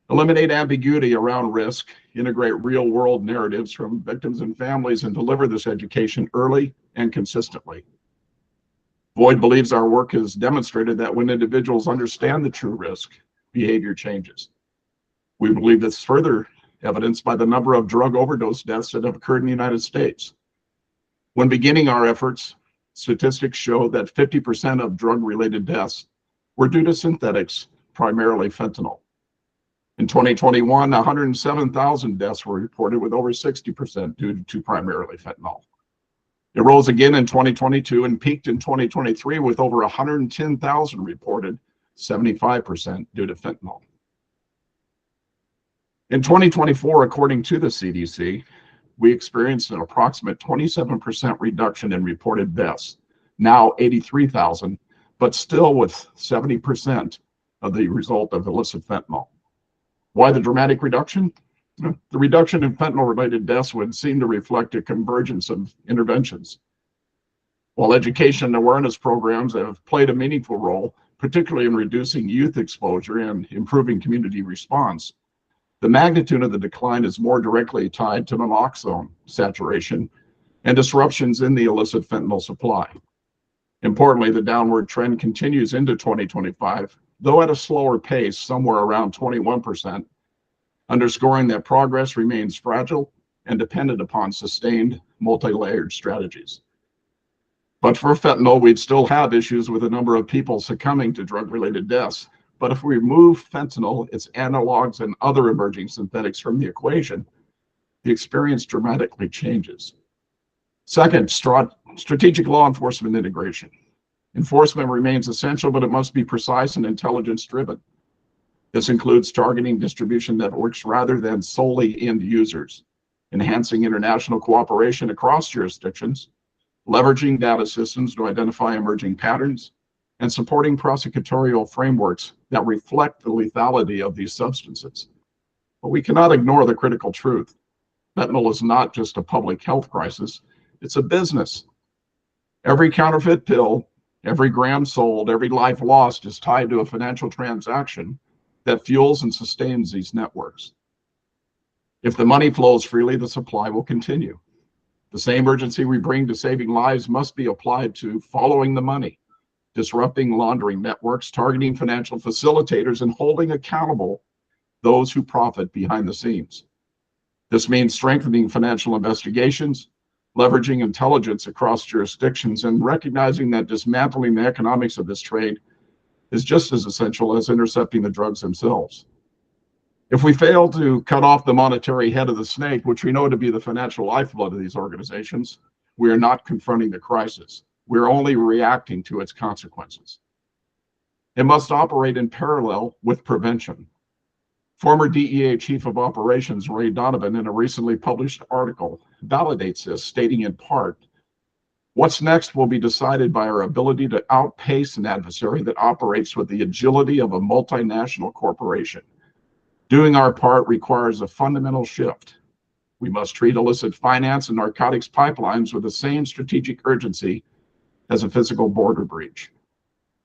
Eliminate ambiguity around risk, integrate real-world narratives from victims and families, and deliver this education early and consistently. Boyd believes our work has demonstrated that when individuals understand the true risk, behavior changes. We believe this is further evidenced by the number of drug overdose deaths that have occurred in the United States. When beginning our efforts, statistics show that 50% of drug-related deaths were due to synthetics, primarily fentanyl. In 2021, 107,000 deaths were reported, with over 60% due to primarily fentanyl. It rose again in 2022 and peaked in 2023 with over 110,000 reported, 75% due to fentanyl. In 2024, according to the CDC, we experienced an approximate 27% reduction in reported deaths, now 83,000, but still with 70% of the result of illicit fentanyl. Why the dramatic reduction? The reduction in fentanyl-related deaths would seem to reflect a convergence of interventions. While education and awareness programs have played a meaningful role, particularly in reducing youth exposure and improving community response, the magnitude of the decline is more directly tied to naloxone saturation and disruptions in the illicit fentanyl supply. Importantly, the downward trend continues into 2025, though at a slower pace, somewhere around 21%, underscoring that progress remains fragile and dependent upon sustained multi-layered strategies. But for fentanyl, we'd still have issues with a number of people succumbing to drug-related deaths. But if we remove fentanyl, its analogs, and other emerging synthetics from the equation, the experience dramatically changes. Second, strategic law enforcement integration. Enforcement remains essential, but it must be precise and intelligence-driven. This includes targeting distribution networks rather than solely end users, enhancing international cooperation across jurisdictions, leveraging data systems to identify emerging patterns, and supporting prosecutorial frameworks that reflect the lethality of these substances. But we cannot ignore the critical truth. Fentanyl is not just a public health crisis, it's a business. Every counterfeit pill, every gram sold, every life lost is tied to a financial transaction that fuels and sustains these networks. If the money flows freely, the supply will continue. The same urgency we bring to saving lives must be applied to following the money, disrupting laundering networks, targeting financial facilitators, and holding accountable those who profit behind the scenes. This means strengthening financial investigations, leveraging intelligence across jurisdictions, and recognizing that dismantling the economics of this trade is just as essential as intercepting the drugs themselves. If we fail to cut off the monetary head of the snake, which we know to be the financial lifeblood of these organizations, we are not confronting the crisis. We're only reacting to its consequences. It must operate in parallel with prevention. Former DEA Chief of Operations Ray Donovan, in a recently published article, validates this, stating in part, "What's next will be decided by our ability to outpace an adversary that operates with the agility of a multinational corporation. Doing our part requires a fundamental shift. We must treat illicit finance and narcotics pipelines with the same strategic urgency as a physical border breach.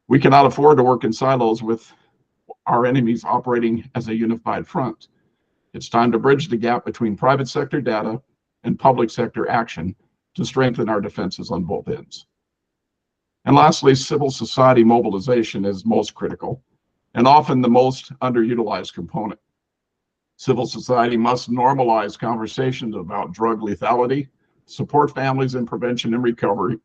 We cannot afford to work in silos with our enemies operating as a unified front. It's time to bridge the gap between private sector data and public sector action to strengthen our defenses on both ends." And lastly, civil society mobilization is most critical and often the most underutilized component. Civil society must normalize conversations about drug lethality, support families in prevention and recovery,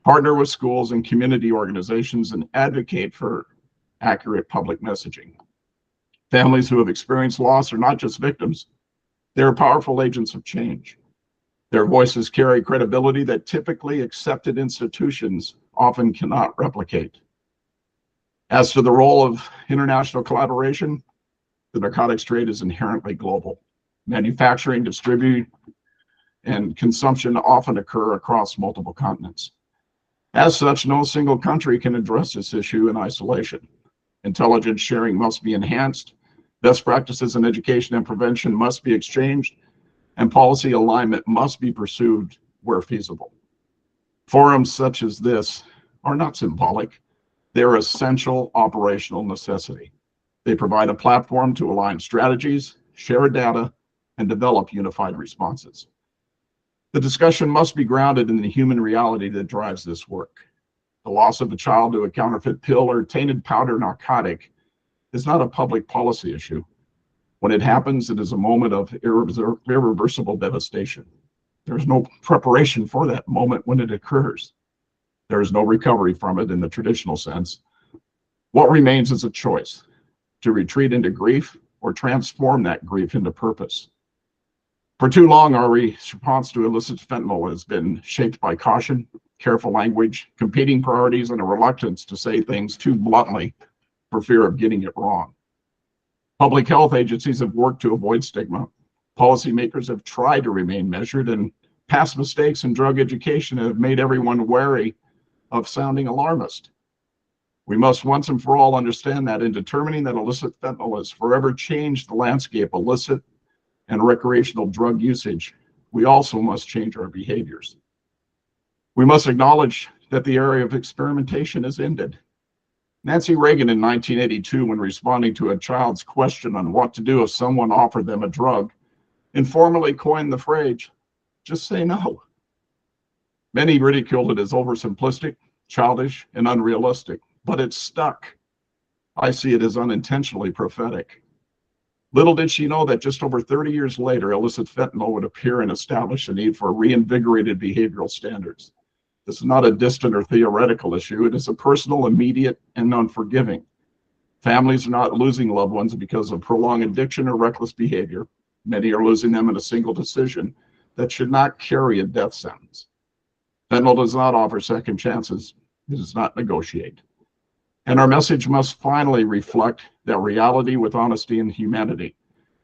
partner with schools and community organizations, and advocate for accurate public messaging. Families who have experienced loss are not just victims, they are powerful agents of change. Their voices carry credibility that typically accepted institutions often cannot replicate. As to the role of international collaboration, the narcotics trade is inherently global. Manufacturing, distribution, and consumption often occur across multiple continents. As such, no single country can address this issue in isolation. Intelligence sharing must be enhanced, best practices in education and prevention must be exchanged, and policy alignment must be pursued where feasible. Forums such as this are not symbolic, they're essential operational necessity. They provide a platform to align strategies, share data, and develop unified responses. The discussion must be grounded in the human reality that drives this work. The loss of a child to a counterfeit pill or tainted powder narcotic is not a public policy issue. When it happens, it is a moment of irreversible devastation. There's no preparation for that moment when it occurs. There is no recovery from it in the traditional sense. What remains is a choice: to retreat into grief or transform that grief into purpose. For too long, our response to illicit fentanyl has been shaped by caution, careful language, competing priorities, and a reluctance to say things too bluntly for fear of getting it wrong. Public health agencies have worked to avoid stigma. Policymakers have tried to remain measured, and past mistakes in drug education have made everyone wary of sounding alarmist. We must once and for all understand that in determining that illicit fentanyl has forever changed the landscape of illicit and recreational drug usage, we also must change our behaviors. We must acknowledge that the area of experimentation has ended. Nancy Reagan in 1982, when responding to a child's question on what to do if someone offered them a drug, informally coined the phrase, "Just say no." Many ridiculed it as oversimplistic, childish, and unrealistic, but it stuck. I see it as unintentionally prophetic. Little did she know that just over 30 years later, illicit fentanyl would appear and establish a need for reinvigorated behavioral standards. This is not a distant or theoretical issue. It is a personal, immediate, and unforgiving. Families are not losing loved ones because of prolonged addiction or reckless behavior. Many are losing them in a single decision that should not carry a death sentence. Fentanyl does not offer second chances. It does not negotiate. And our message must finally reflect that reality with honesty and humanity.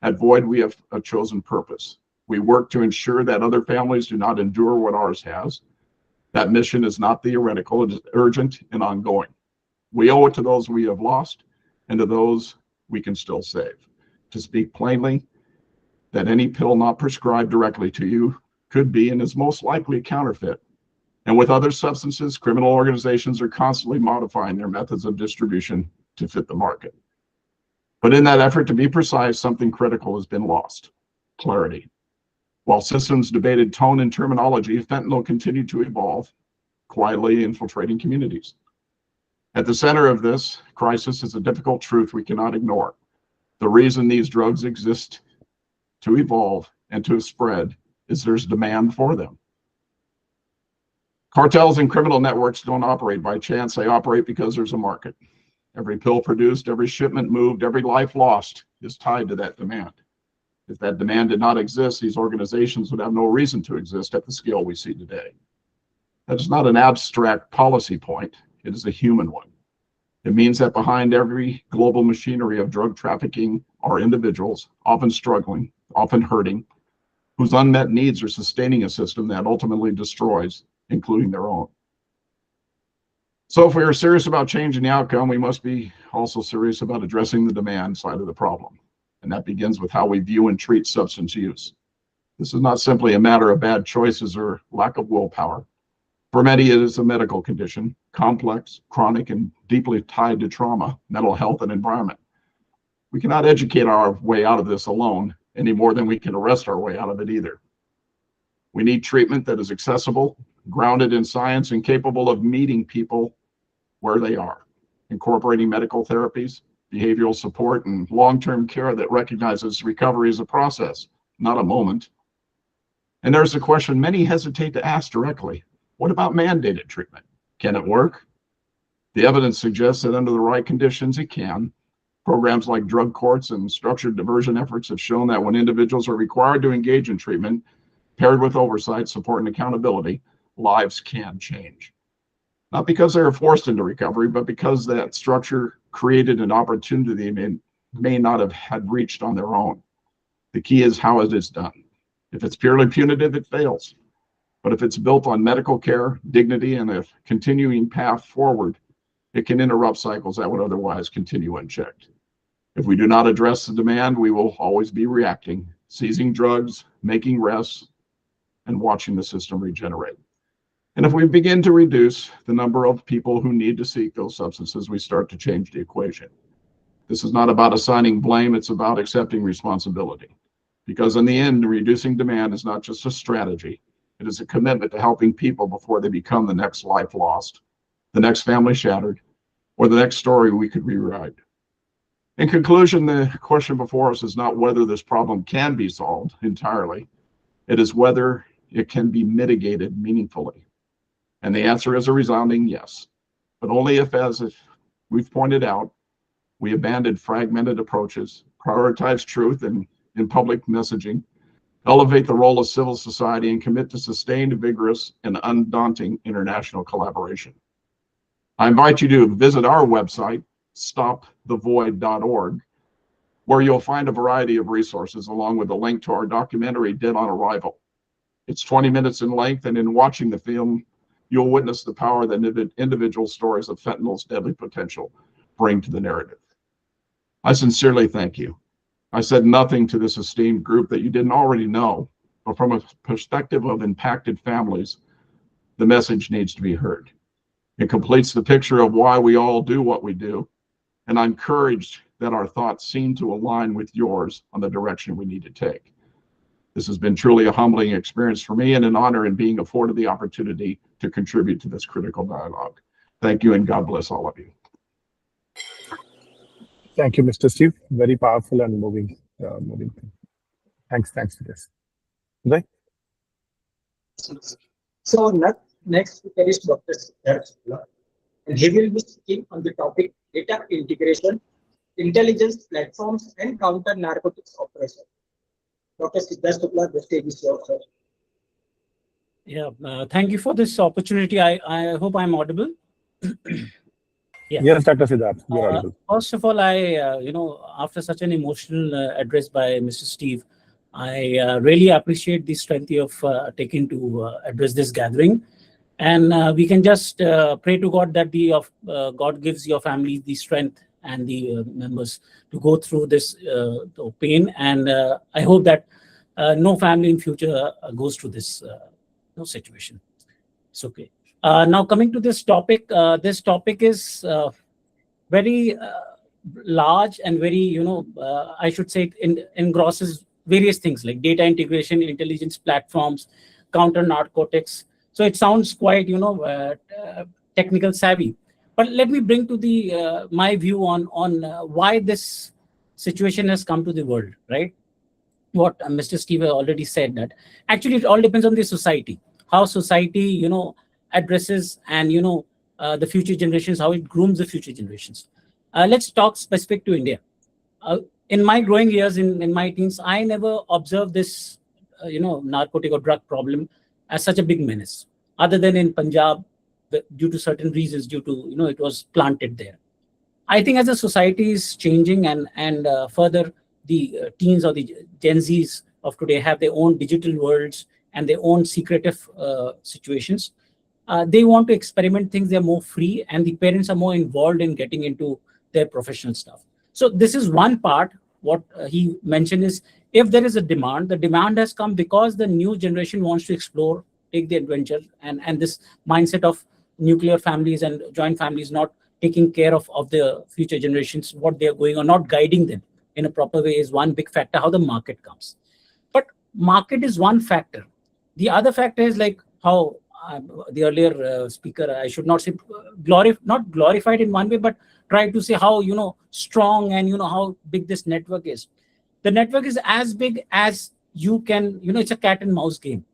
At Void, we have a chosen purpose. We work to ensure that other families do not endure what ours has. That mission is not theoretical, it is urgent and ongoing. We owe it to those we have lost and to those we can still save. To speak plainly, that any pill not prescribed directly to you could be and is most likely a counterfeit. And with other substances, criminal organizations are constantly modifying their methods of distribution to fit the market. But in that effort to be precise, something critical has been lost: clarity. While systems debated tone and terminology, fentanyl continued to evolve, quietly infiltrating communities. At the center of this crisis is a difficult truth we cannot ignore. The reason these drugs exist to evolve and to spread is there's demand for them. Cartels and criminal networks don't operate by chance, they operate because there's a market. Every pill produced, every shipment moved, every life lost is tied to that demand. If that demand did not exist, these organizations would have no reason to exist at the scale we see today. That is not an abstract policy point, it is a human one. It means that behind every global machinery of drug trafficking are individuals, often struggling, often hurting, whose unmet needs are sustaining a system that ultimately destroys, including their own. So if we are serious about changing the outcome, we must be also serious about addressing the demand side of the problem. And that begins with how we view and treat substance use. This is not simply a matter of bad choices or lack of willpower. For many, it is a medical condition, complex, chronic, and deeply tied to trauma, mental health, and environment. We cannot educate our way out of this alone, any more than we can arrest our way out of it either. We need treatment that is accessible, grounded in science, and capable of meeting people where they are, incorporating medical therapies, behavioral support, and long-term care that recognizes recovery as a process, not a moment. And there's a question many hesitate to ask directly: what about mandated treatment? Can it work? The evidence suggests that under the right conditions, it can. Programs like drug courts and structured diversion efforts have shown that when individuals are required to engage in treatment, paired with oversight, support, and accountability, lives can change. Not because they are forced into recovery, but because that structure created an opportunity they may not have had reached on their own. The key is how it is done. If it's purely punitive, it fails. But if it's built on medical care, dignity, and a continuing path forward, it can interrupt cycles that would otherwise continue unchecked. If we do not address the demand, we will always be reacting, seizing drugs, making arrests, and watching the system regenerate. And if we begin to reduce the number of people who need to seek those substances, we start to change the equation. This is not about assigning blame, it's about accepting responsibility. Because in the end, reducing demand is not just a strategy, it is a commitment to helping people before they become the next life lost, the next family shattered, or the next story we could rewrite. In conclusion, the question before us is not whether this problem can be solved entirely, it is whether it can be mitigated meaningfully. And the answer is a resounding yes, but only if, as we've pointed out, we abandon fragmented approaches, prioritize truth in public messaging, elevate the role of civil society, and commit to sustained, vigorous, and undaunting international collaboration. I invite you to visit our website, stopthevoid.org, where you'll find a variety of resources along with a link to our documentary, Dead on Arrival. It's 20 minutes in length, and in watching the film, you'll witness the power that individual stories of fentanyl's deadly potential bring to the narrative. I sincerely thank you. I said nothing to this esteemed group that you didn't already know, but from a perspective of impacted families, the message needs to be heard. It completes the picture of why we all do what we do, and I'm encouraged that our thoughts seem to align with yours on the direction we need to take. This has been truly a humbling experience for me and an honor in being afforded the opportunity to contribute to this critical dialogue. Thank you, and God bless all of you. Thank you, Mr. Steve. Very powerful and moving. Thanks for this. Right? So next speaker is Dr. Sidharth, and he will be speaking on the topic data integration intelligence platforms and counter-narcotics operation. Dr. Sidharth Shukla, the stage is yours, sir. Yeah, thank you for this opportunity. I hope I'm audible. Yeah. Yes, Dr. Sidharth, you're audible. First of all, after such an emotional address by Mr. Steve, I really appreciate the strength you have taken to address this gathering. And we can just pray to God that God gives your family the strength and the members to go through this pain. And I hope that no family in future goes through this situation. It's okay. Now coming to this topic is very large and very, I should say it engrosses various things like data integration, intelligence platforms, counter-narcotics. So it sounds quite, technical savvy. But let me bring to the my view on why this situation has come to the world, right? What Mr. Steve already said, that actually it all depends on the society, how society, addresses and, the future generations, how it grooms the future generations. Let's talk specific to India. In my growing years, in my teens, I never observed this, narcotic or drug problem as such a big menace, other than in Punjab, due to certain reasons, due to, it was planted there. I think as the society is changing and further the teens or the Gen Zs of today have their own digital worlds and their own secretive situations. They want to experiment things, they're more free, and the parents are more involved in getting into their professional stuff. So this is one part. What he mentioned is, if there is a demand, the demand has come because the new generation wants to explore, take the adventure, and this mindset of nuclear families and joint families not taking care of the future generations, what they're going on, not guiding them in a proper way is one big factor, how the market comes. But market is one factor. The other factor is like how the earlier speaker, I should not say not glorified in one way, but try to say how, strong and, how big this network is. The network is as big as you can, it's a cat and mouse game.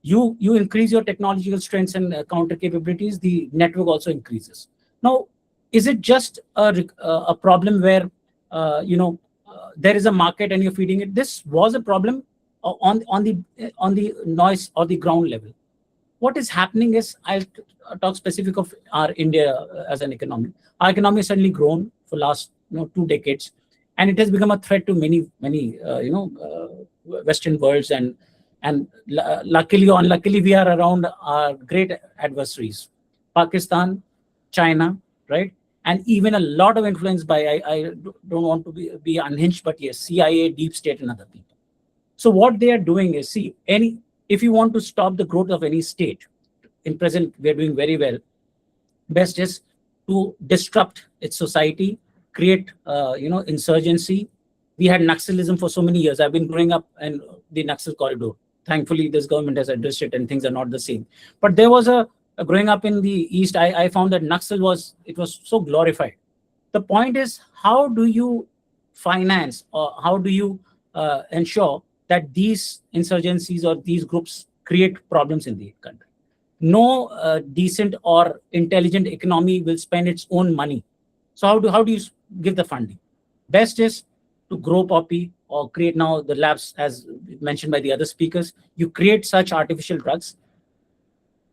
You increase your technological strengths and counter capabilities, the network also increases. Now, is it just a problem where, there is a market and you're feeding it? This was a problem on the noise or the ground level. What is happening is, I'll talk specific of our India as an economy. Our economy has suddenly grown for last 2 decades, and it has become a threat to many Western worlds. And luckily or unluckily, we are around our great adversaries, Pakistan, China, right? And even a lot of influence by, I don't want to be unhinged, but yes, CIA, deep state, and other people. So what they are doing is, if you want to stop the growth of any state, in present, we are doing very well. Best is to disrupt its society, create, insurgency. We had Naxalism for so many years. I've been growing up in the Naxal corridor. Thankfully, this government has addressed it and things are not the same. But there was growing up in the East, I found that Naxal was so glorified. The point is, how do you finance or how do you ensure that these insurgencies or these groups create problems in the country? No decent or intelligent economy will spend its own money. So how do you give the funding? Best is to grow poppy or create now the labs, as mentioned by the other speakers. You create such artificial drugs.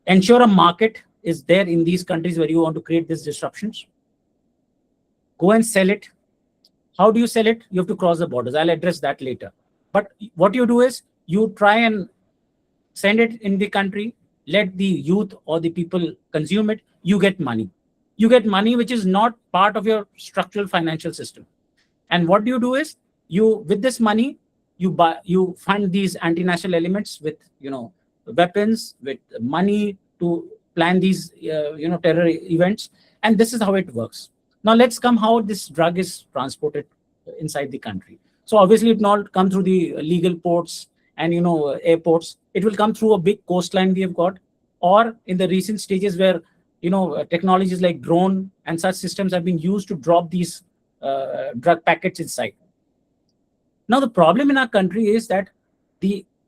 Ensure a market is there in these countries where you want to create these disruptions. Go and sell it. How do you sell it? You have to cross the borders. I'll address that later. But what you do is you try and send it in the country, let the youth or the people consume it, you get money. You get money which is not part of your structural financial system. And what you do is, with this money, you fund these anti-national elements with, weapons, with money to plan these, terror events. And this is how it works. Now let's come how this drug is transported inside the country. So obviously it not come through the legal ports and, airports. It will come through a big coastline we have got, or in the recent stages where, technologies like drone and such systems have been used to drop these drug packets inside. Now, the problem in our country is that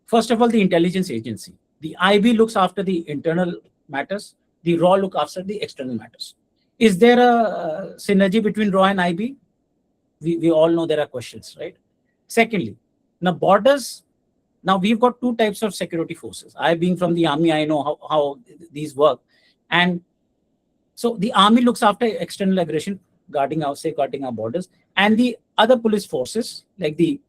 first of all, the intelligence agency, the IB looks after the internal matters, the RAW look after the external matters. Is there a synergy between RAW and IB? we all know there are questions, right? Secondly, now borders. Now we've got two types of security forces. I being from the army, I know how these work. And so the army looks after external aggression, guarding our borders, and the other police forces, like the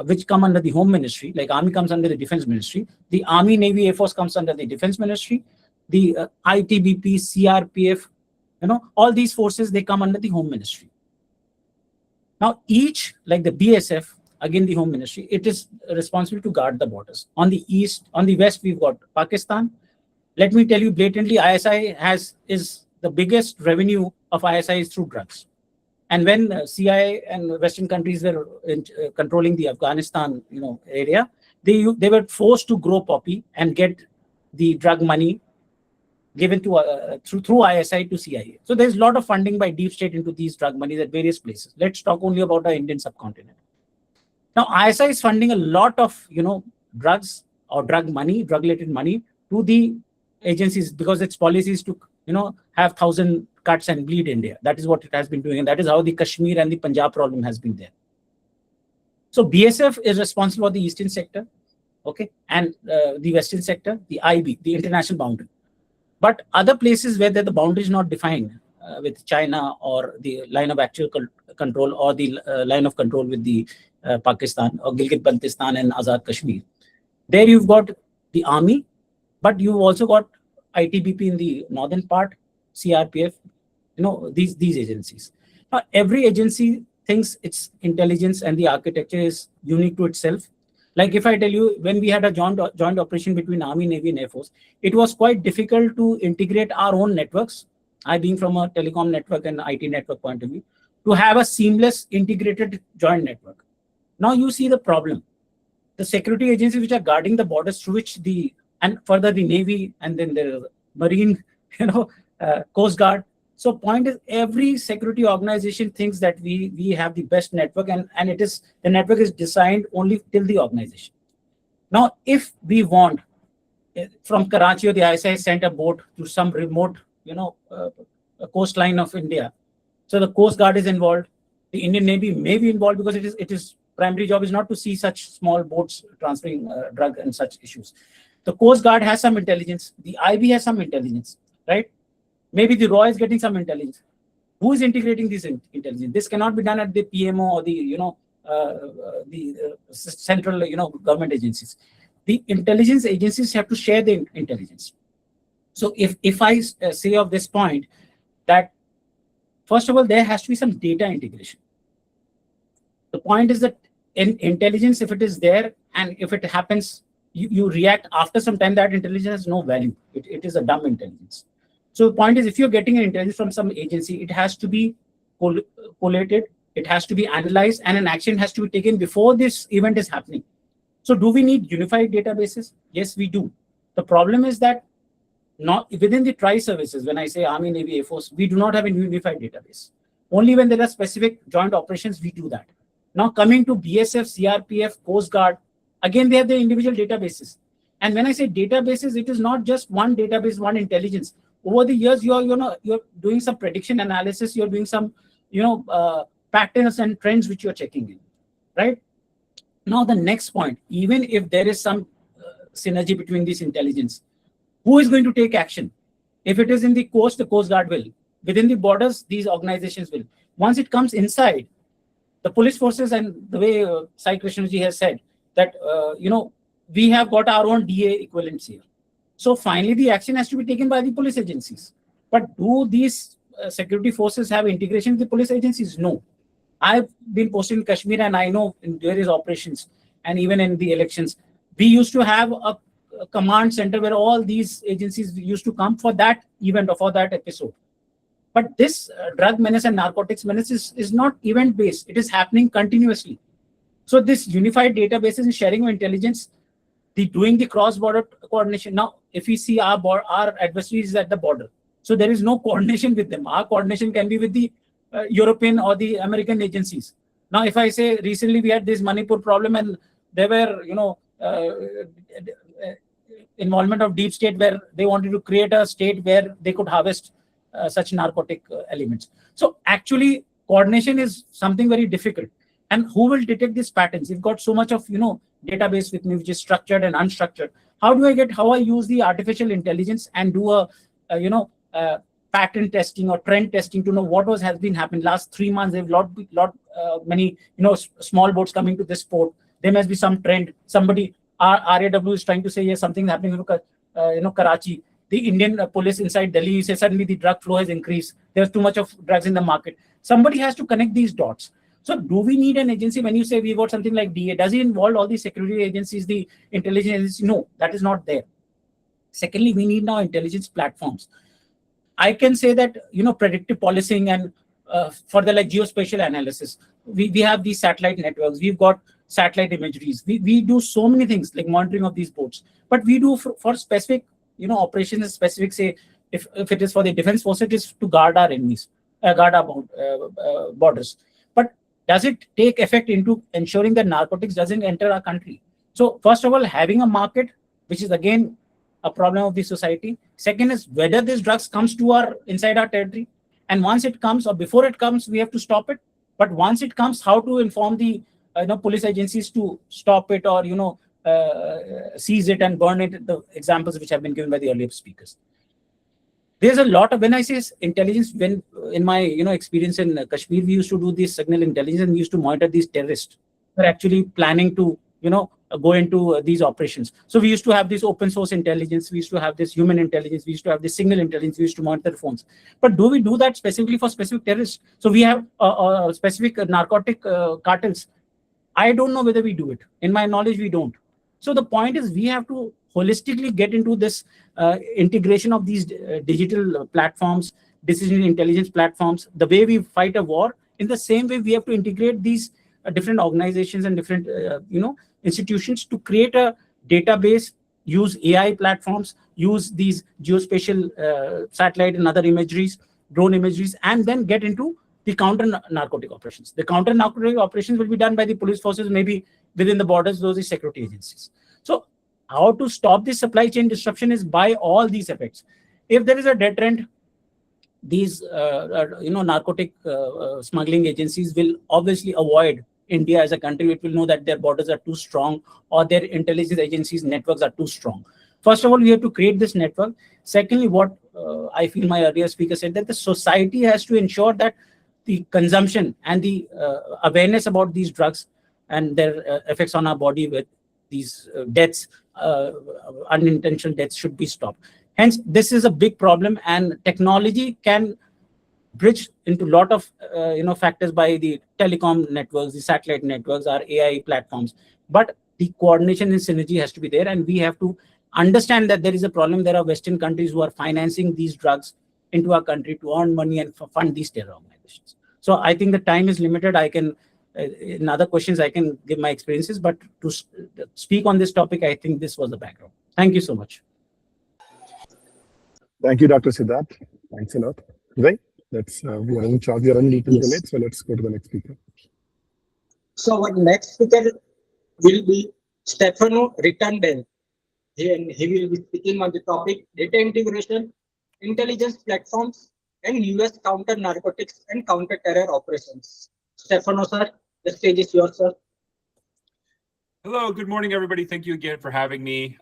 which come under the Home Ministry, like Army comes under the Defense Ministry, the Army, Navy, Air Force comes under the Defense Ministry, the ITBP, CRPF, all these forces, they come under the Home Ministry. Now each, like the BSF, again the Home Ministry, it is responsible to guard the borders. On the east, on the west, we've got Pakistan. Let me tell you blatantly, ISI is the biggest revenue of ISI is through drugs. And when CIA and Western countries were controlling the Afghanistan, area, they were forced to grow poppy and get the drug money given to through ISI to CIA. So there's a lot of funding by deep state into these drug monies at various places. Let's talk only about our Indian subcontinent. Now ISI is funding a lot of drugs or drug-related money to the agencies, because its policy is to have 1,000 cuts and bleed India. That is what it has been doing, and that is how the Kashmir and the Punjab problem has been there. So BSF is responsible for the eastern sector, okay, and the western sector, the IB, the international boundary. But other places where the boundary is not defined with China, or the line of actual control, or the line of control with the Pakistan or Gilgit-Baltistan and Azad Kashmir, there you've got the army, but you've also got ITBP in the northern part, CRPF, these agencies. Now, every agency thinks its intelligence and the architecture is unique to itself. Like if I tell you, when we had a joint operation between Army, Navy and Air Force, it was quite difficult to integrate our own networks, I being from a telecom network and IT network point of view, to have a seamless integrated joint network. Now you see the problem. The security agencies which are guarding the borders, through which and further the Navy, and then the Marine, Coast Guard. So point is, every security organization thinks that we have the best network, and the network is designed only till the organization. Now, if we want from Karachi or the ISI sent a boat to some remote, coastline of India, so the Coast Guard is involved. The Indian Navy may be involved, because it is primary job is not to see such small boats transferring drug and such issues. The Coast Guard has some intelligence. The IB has some intelligence, right? Maybe the RAW is getting some intelligence. Who is integrating this intelligence? This cannot be done at the PMO or the central government agencies. The intelligence agencies have to share the intelligence. So if I say of this point that, first of all, there has to be some data integration. The point is that in intelligence, if it is there and if it happens, you react after some time, that intelligence has no value. It is a dumb intelligence. So the point is, if you're getting an intelligence from some agency, it has to be collated, it has to be analyzed, and an action has to be taken before this event is happening. So do we need unified databases? Yes, we do. The problem is that not within the tri-services, when I say Army, Navy, Air Force, we do not have a unified database. Only when there are specific joint operations, we do that. Now coming to BSF, CRPF, Coast Guard, again, they have their individual databases. And when I say databases, it is not just one database, one intelligence. Over the years, you're doing some prediction analysis, you're doing some, patterns and trends which you're checking in, right? Now, the next point, even if there is some synergy between this intelligence, who is going to take action? If it is in the coast, the Coast Guard will. Within the borders, these organizations will. Once it comes inside, the police forces, and the way Saikrishna has said, that we have got our own DA equivalents here. So finally, the action has to be taken by the police agencies. But do these security forces have integration with the police agencies? No. I've been posted in Kashmir, and I know in various operations and even in the elections, we used to have a command center where all these agencies used to come for that event or for that episode. But this drug menace and narcotics menace is not event based. It is happening continuously. So this unified databases and sharing of intelligence, doing the cross-border coordination. Now, if we see our adversaries at the border, so there is no coordination with them. Our coordination can be with the European or the American agencies. Now, if I say recently we had this Manipur problem, and there were, involvement of deep state where they wanted to create a state where they could harvest such narcotic elements. So actually, coordination is something very difficult. And who will detect these patterns? You've got so much of, database with me, which is structured and unstructured. How I use the artificial intelligence and do a pattern testing or trend testing to know what has been happening last 3 months. There've many small boats coming to this port. There must be some trend. Somebody RAW is trying to say, yes, something happening in Karachi. The Indian police inside Delhi say suddenly the drug flow has increased. There's too much of drugs in the market. Somebody has to connect these dots. So do we need an agency? When you say we got something like DA, does it involve all the security agencies, the intelligence agencies? No, that is not there. Secondly, we need now intelligence platforms. I can say that, predictive policing and further like geospatial analysis. We have these satellite networks. We've got satellite imageries. We do so many things like monitoring of these boats. But we do for specific, operations, specific, say, if it is for the defense force, it is to guard our enemies, guard our borders. But does it take effect into ensuring that narcotics doesn't enter our country? So first of all, having a market, which is again a problem of the society. Second is whether this drugs comes to inside our territory. And once it comes or before it comes, we have to stop it. But once it comes, how to inform the police agencies to stop it or, seize it and burn it, the examples which have been given by the earlier speakers. There's a lot of, when I say intelligence, when in my experience in Kashmir, we used to do this signal intelligence and we used to monitor these terrorists. We're actually planning to go into these operations. So we used to have this open source intelligence, we used to have this human intelligence, we used to have this signal intelligence, we used to monitor phones. But do we do that specifically for specific terrorists? So we have specific narcotic cartels. I don't know whether we do it. In my knowledge, we don't. So the point is we have to holistically get into this integration of these digital platforms, decision intelligence platforms. The way we fight a war, in the same way we have to integrate these different organizations and different institutions to create a database, use AI platforms, use these geospatial satellite and other imageries, drone imageries, and then get into the counter-narcotic operations. The counter-narcotic operations will be done by the police forces, maybe within the borders, those are security agencies. So how to stop this supply chain disruption is by all these effects. If there is a deterrent, these narcotic smuggling agencies will obviously avoid India as a country. It will know that their borders are too strong or their intelligence agencies networks are too strong. First of all, we have to create this network. Secondly, what I feel my earlier speaker said, that the society has to ensure that the consumption and the awareness about these drugs and their effects on our body with these deaths, unintentional deaths, should be stopped. Hence, this is a big problem, and technology can bridge into a lot of factors by the telecom networks, the satellite networks, our AI platforms. But the coordination and synergy has to be there, and we have to understand that there is a problem. There are Western countries who are financing these drugs into our country to earn money and fund these terror organizations. So I think the time is limited. I can, in other questions, I can give my experiences, but to speak on this topic, I think this was the background. Thank you so much. Thank you, Dr. Sidharth. Thanks a lot. Right? Let's, we are in charge, we are running little late, so let's go to the next speaker. So our next speaker will be Stefano Ritandel. He will be speaking on the topic data integration, intelligence platforms, and US counter-narcotics and counter-terror operations. Stefano, sir, the stage is yours, sir. Hello, good morning, everybody. Thank you again for having me.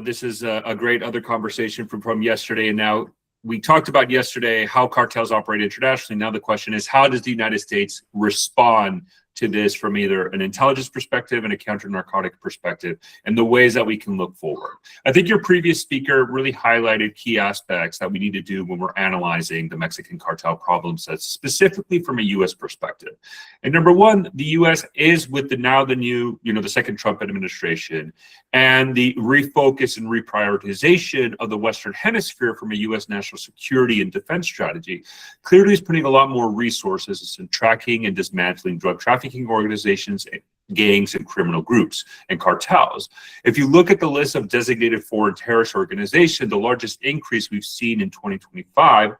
This is a great other conversation from yesterday. And now we talked about yesterday how cartels operate internationally. Now the question is, how does the United States respond to this from either an intelligence perspective and a counter-narcotic perspective, and the ways that we can look forward? I think your previous speaker really highlighted key aspects that we need to do when we're analyzing the Mexican cartel problem sets, specifically from a U.S. perspective. And number one, the U.S. is with the new, the second Trump administration, and the refocus and reprioritization of the Western Hemisphere from a U.S. national security and defense strategy, clearly is putting a lot more resources in tracking and dismantling drug trafficking organizations, gangs, and criminal groups and cartels. If you look at the list of designated foreign terrorist organizations, the largest increase we've seen in 2025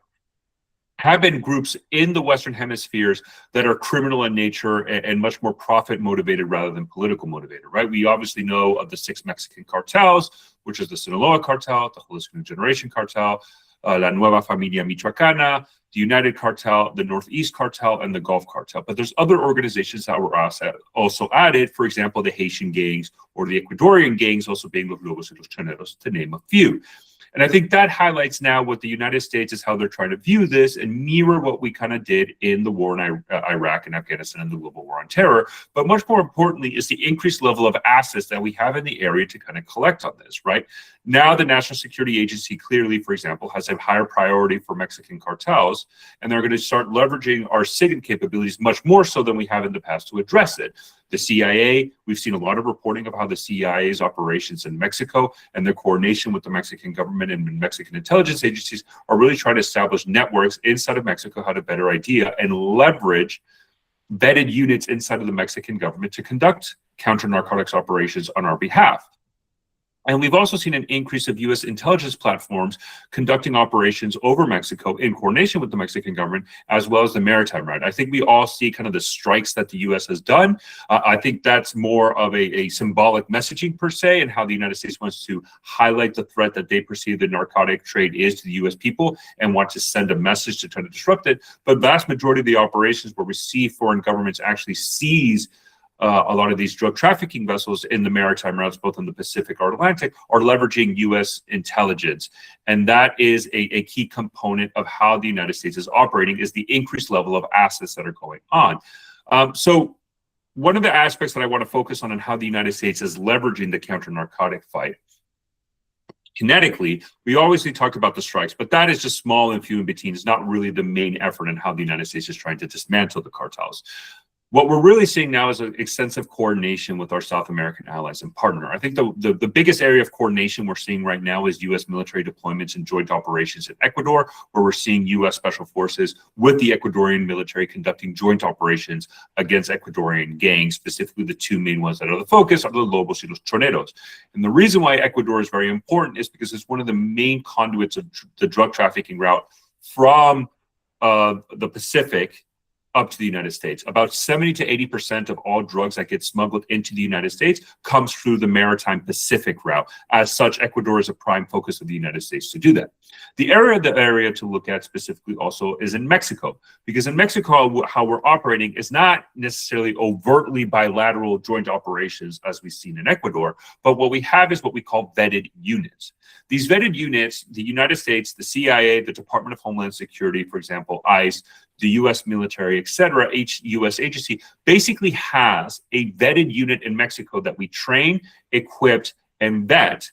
have been groups in the Western hemispheres that are criminal in nature and much more profit motivated rather than political motivated, right? We obviously know of the 6 Mexican cartels, which is the Sinaloa cartel, the Jalisco New Generation cartel, La Nueva Familia Michoacana, the United Cartel, the Northeast Cartel, and the Gulf Cartel. But there's other organizations that were also added, for example, the Haitian gangs or the Ecuadorian gangs, also being los Lobos y los Choneros, to name a few. And I think that highlights now what the United States is, how they're trying to view this and mirror what we kind of did in the war in Iraq and Afghanistan and the global war on terror. But much more importantly is the increased level of assets that we have in the area to kind of collect on this, right? Now the National Security Agency clearly, for example, has a higher priority for Mexican cartels, and they're going to start leveraging our SIGINT capabilities much more so than we have in the past to address it. The CIA, we've seen a lot of reporting of how the CIA's operations in Mexico and their coordination with the Mexican government and Mexican intelligence agencies are really trying to establish networks inside of Mexico, how to better idea and leverage vetted units inside of the Mexican government to conduct counter-narcotics operations on our behalf. And we've also seen an increase of U.S. intelligence platforms conducting operations over Mexico in coordination with the Mexican government, as well as the maritime route. I think we all see kind of the strikes that the U.S. has done. I think that's more of a symbolic messaging per se, and how the United States wants to highlight the threat that they perceive the narcotic trade is to the U.S. people and want to send a message to try to disrupt it. But vast majority of the operations where we see foreign governments actually seize a lot of these drug trafficking vessels in the maritime routes, both in the Pacific or Atlantic, are leveraging U.S. intelligence. And that is a key component of how the United States is operating, is the increased level of assets that are going on. So one of the aspects that I want to focus on how the United States is leveraging the counter-narcotic fight. Kinetically, we obviously talked about the strikes, but that is just small and few in between. It's not really the main effort in how the United States is trying to dismantle the cartels. What we're really seeing now is an extensive coordination with our South American allies and partner. I think the biggest area of coordination we're seeing right now is U.S. military deployments and joint operations in Ecuador, where we're seeing U.S. Special Forces with the Ecuadorian military conducting joint operations against Ecuadorian gangs. Specifically, the two main ones that are the focus are the Lobos y los Choneros. And the reason why Ecuador is very important is because it's one of the main conduits of the drug trafficking route from the Pacific up to the United States. About 70 to 80% of all drugs that get smuggled into the United States comes through the maritime Pacific route. As such, Ecuador is a prime focus of the United States to do that. The area to look at specifically also is in Mexico, because in Mexico, how we're operating is not necessarily overtly bilateral joint operations as we've seen in Ecuador, but what we have is what we call vetted units. These vetted units, the United States, the CIA, the Department of Homeland Security, for example, ICE, the U.S. military, etc., each U.S. agency basically has a vetted unit in Mexico that we train, equip, and vet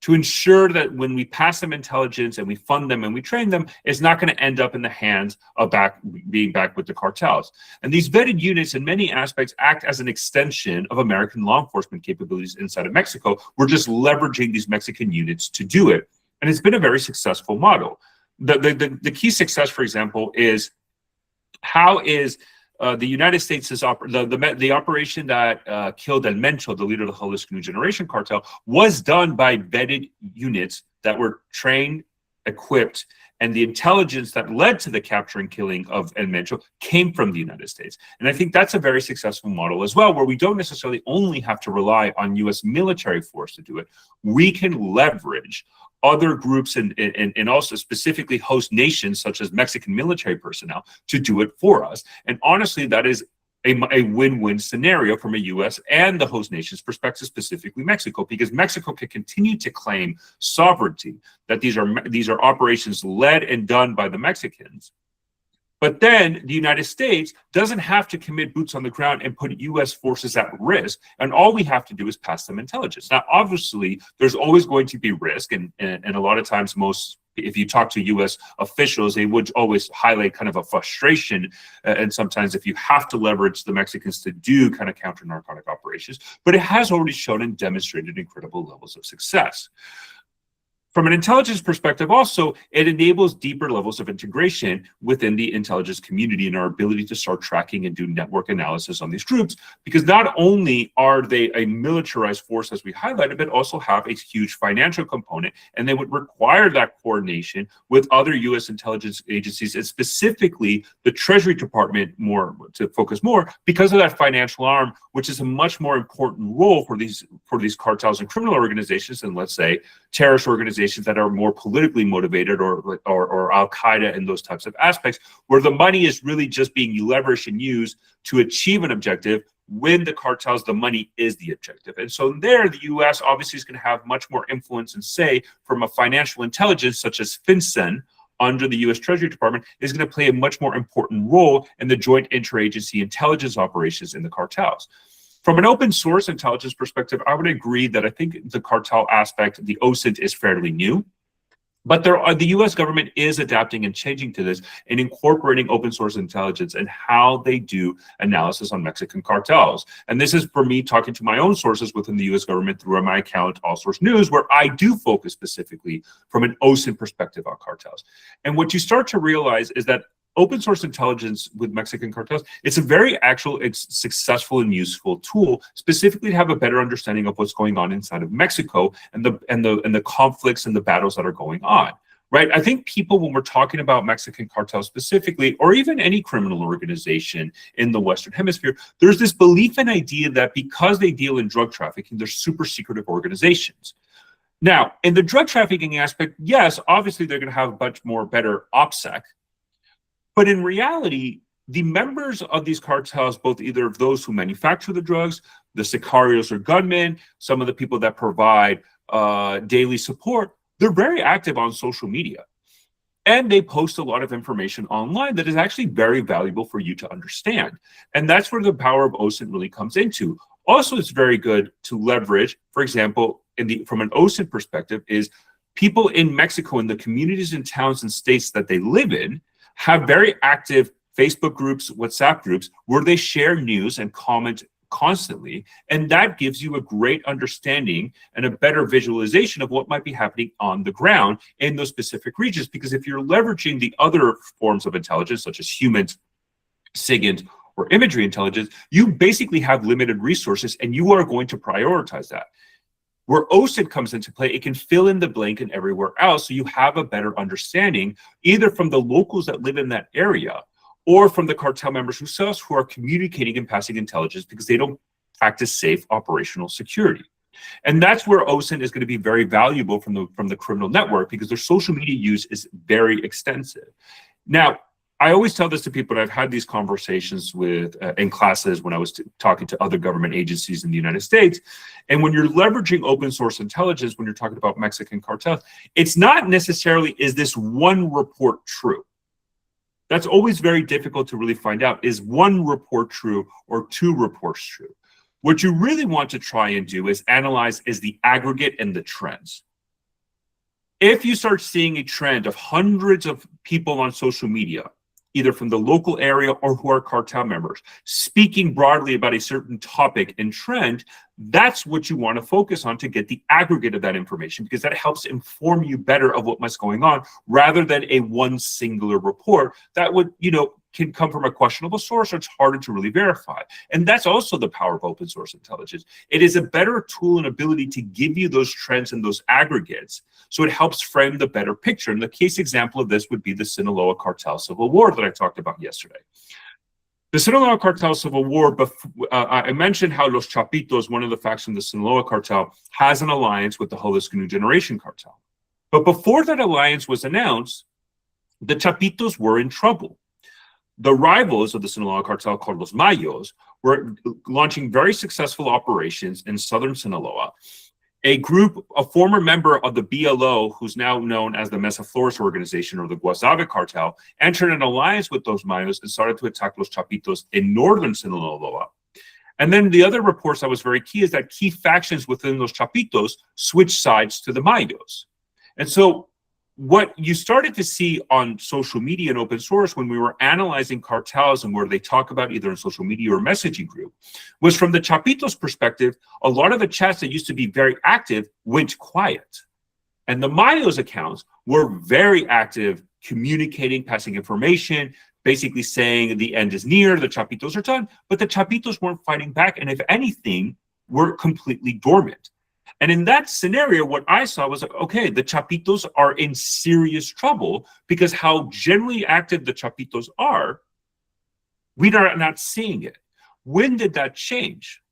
to ensure that when we pass them intelligence and we fund them and we train them, it's not going to end up in the hands of being back with the cartels. And these vetted units in many aspects act as an extension of American law enforcement capabilities inside of Mexico. We're just leveraging these Mexican units to do it. And it's been a very successful model. The key success, for example, is how is the United States is the operation that killed El Mencho, the leader of the Jalisco New Generation cartel, was done by vetted units that were trained, equipped, and the intelligence that led to the capture and killing of El Mencho came from the United States. And I think that's a very successful model as well, where we don't necessarily only have to rely on U.S. military force to do it. We can leverage other groups and also specifically host nations such as Mexican military personnel to do it for us. And honestly, that is a win-win scenario from a U.S. and the host nation's perspective, specifically Mexico, because Mexico can continue to claim sovereignty, that these are operations led and done by the Mexicans. But then the United States doesn't have to commit boots on the ground and put U.S. forces at risk. And all we have to do is pass them intelligence. Now, obviously, there's always going to be risk. And a lot of times, if you talk to U.S. officials, they would always highlight kind of a frustration. And sometimes if you have to leverage the Mexicans to do kind of counter-narcotic operations. But it has already shown and demonstrated incredible levels of success. From an intelligence perspective, also, it enables deeper levels of integration within the intelligence community and our ability to start tracking and do network analysis on these groups, because not only are they a militarized force, as we highlighted, but also have a huge financial component, and they would require that coordination with other U.S. intelligence agencies, and specifically the Treasury Department to focus more because of that financial arm, which is a much more important role for these cartels and criminal organizations than, let's say, terrorist organizations that are more politically motivated, or Al Qaeda and those types of aspects, where the money is really just being leveraged and used to achieve an objective. When the cartels, the money is the objective. And so there, the US obviously is going to have much more influence and say from a financial intelligence such as Filson under the US Treasury Department is going to play a much more important role in the joint interagency intelligence operations in the cartels. From an open source intelligence perspective, I would agree that I think the cartel aspect, the OSINT, is fairly new. But the US government is adapting and changing to this and incorporating open source intelligence and how they do analysis on Mexican cartels. And this is for me talking to my own sources within the US government through my account, All Source News, where I do focus specifically from an OSINT perspective on cartels. And what you start to realize is that open source intelligence with Mexican cartels, it's a very successful and useful tool, specifically to have a better understanding of what's going on inside of Mexico and the conflicts and the battles that are going on. Right? I think people, when we're talking about Mexican cartels specifically, or even any criminal organization in the Western Hemisphere, there's this belief and idea that because they deal in drug trafficking, they're super secretive organizations. Now, in the drug trafficking aspect, yes, obviously they're going to have much more better OPSEC. But in reality, the members of these cartels, both either of those who manufacture the drugs, the sicarios or gunmen, some of the people that provide daily support, they're very active on social media. And they post a lot of information online that is actually very valuable for you to understand. And that's where the power of OSINT really comes into. Also, it's very good to leverage, for example, from an OSINT perspective, is people in Mexico, in the communities and towns and states that they live in, have very active Facebook groups, WhatsApp groups, where they share news and comment constantly. And that gives you a great understanding and a better visualization of what might be happening on the ground in those specific regions. Because if you're leveraging the other forms of intelligence, such as human, SIGINT, or imagery intelligence, you basically have limited resources and you are going to prioritize that. Where OSINT comes into play, it can fill in the blank and everywhere else, so you have a better understanding, either from the locals that live in that area, or from the cartel members themselves who are communicating and passing intelligence because they don't practice safe operational security. And that's where OSINT is going to be very valuable from the criminal network, because their social media use is very extensive. Now, I always tell this to people, and I've had these conversations with in classes when I was talking to other government agencies in the United States. And when you're leveraging open source intelligence, when you're talking about Mexican cartels, it's not necessarily, is this one report true? That's always very difficult to really find out. Is one report true or two reports true? What you really want to try and do is analyze is the aggregate and the trends. If you start seeing a trend of hundreds of people on social media, either from the local area or who are cartel members, speaking broadly about a certain topic and trend, that's what you want to focus on to get the aggregate of that information, because that helps inform you better of what's going on, rather than a one singular report that would, can come from a questionable source, or it's harder to really verify. And that's also the power of open source intelligence. It is a better tool and ability to give you those trends and those aggregates, so it helps frame the better picture. And the case example of this would be the Sinaloa cartel civil war that I talked about yesterday. The Sinaloa cartel civil war, I mentioned how Los Chapitos, one of the factions of the Sinaloa cartel, has an alliance with the Jalisco New Generation cartel. But before that alliance was announced, the Chapitos were in trouble. The rivals of the Sinaloa cartel, called Los Mayos, were launching very successful operations in southern Sinaloa. A former member of the BLO, who's now known as the Mesa Flores organization, or the Guasave cartel, entered an alliance with those Mayos and started to attack Los Chapitos in northern Sinaloa. And then the other reports that was very key is that key factions within Los Chapitos switched sides to the Mayos. And so what you started to see on social media and open source when we were analyzing cartels and where they talk about either in social media or messaging group was, from the Chapitos perspective, a lot of the chats that used to be very active went quiet. And the Mayos accounts were very active, communicating, passing information, basically saying the end is near, the Chapitos are done, but the Chapitos weren't fighting back. And if anything, were completely dormant. And in that scenario, what I saw was, okay, the Chapitos are in serious trouble, because how generally active the Chapitos are, we are not seeing it. When did that change?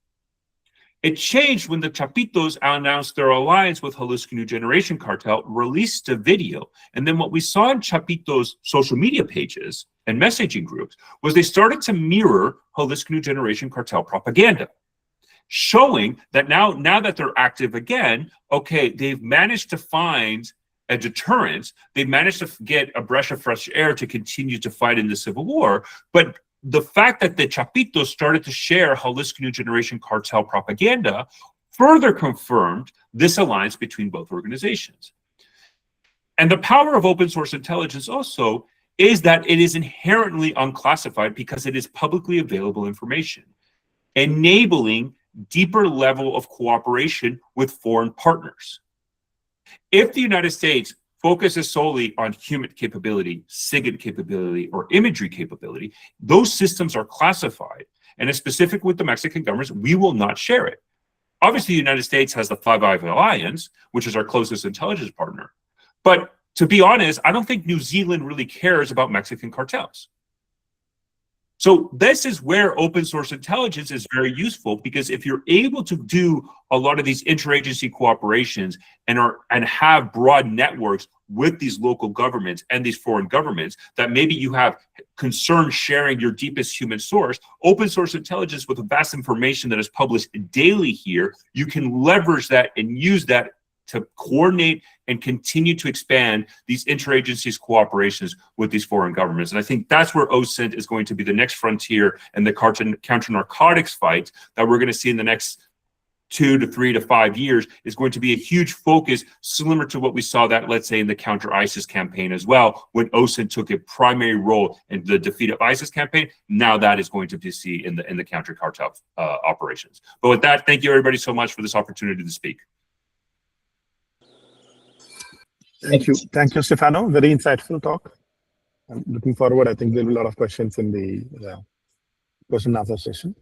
It changed when the Chapitos announced their alliance with Jalisco New Generation Cartel, released a video. And then what we saw in Chapitos' social media pages and messaging groups was they started to mirror Jalisco New Generation Cartel propaganda, showing that now that they're active again, okay, they've managed to find a deterrent. They've managed to get a breath of fresh air to continue to fight in the civil war. But the fact that the Chapitos started to share Jalisco New Generation Cartel propaganda further confirmed this alliance between both organizations. And the power of open source intelligence also is that it is inherently unclassified because it is publicly available information, enabling deeper level of cooperation with foreign partners. If the United States focuses solely on human capability, SIGINT capability, or imagery capability, those systems are classified. And as specific with the Mexican governments, we will not share it. Obviously, the United States has the Five Eyes Alliance, which is our closest intelligence partner. But to be honest, I don't think New Zealand really cares about Mexican cartels. So this is where open source intelligence is very useful, because if you're able to do a lot of these interagency cooperations and have broad networks with these local governments and these foreign governments, that maybe you have concern sharing your deepest human source, open source intelligence with the vast information that is published daily here, you can leverage that and use that to coordinate and continue to expand these interagencies cooperations with these foreign governments. And I think that's where OSINT is going to be the next frontier and the counter-narcotics fight that we're going to see in the next 2 to 3 to 5 years is going to be a huge focus, similar to what we saw that, let's say, in the counter-ISIS campaign as well, when OSINT took a primary role in the defeat of ISIS campaign. Now that is going to be seen in the counter-cartel operations. But with that, thank you everybody so much for this opportunity to speak. Thank you. Thank you, Stefano. Very insightful talk. I'm looking forward. I think there'll be a lot of questions in the question and answer session.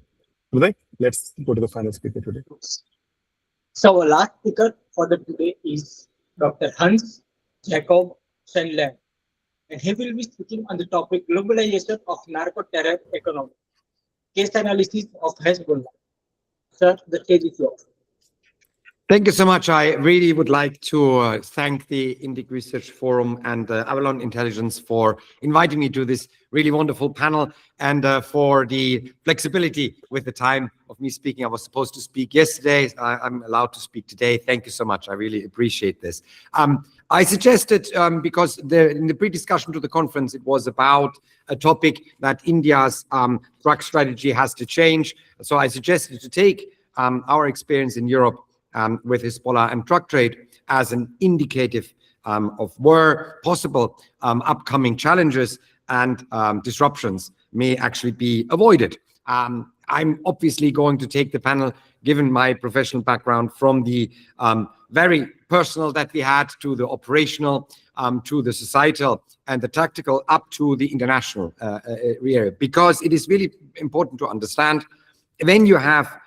Uday, let's go to the final speaker today. So our last speaker for the today is Dr. Hans Jakob Schendler, and he will be speaking on the topic globalization of narco-terror economy, case analysis of Hezbollah. Sir, the stage is yours. Thank you so much. I really would like to thank the Indic Research Forum and Avalon Intelligence for inviting me to this really wonderful panel, and for the flexibility with the time of me speaking. I was supposed to speak yesterday. I'm allowed to speak today. Thank you so much. I really appreciate this. I suggested, because in the pre-discussion to the conference, it was about a topic that India's drug strategy has to change. So I suggested to take our experience in Europe with Hezbollah and drug trade as an indicative of where possible upcoming challenges and disruptions may actually be avoided. I'm obviously going to take the panel, given my professional background, from the very personal that we had to the operational, to the societal and the tactical, up to the international area, because it is really important to understand when you have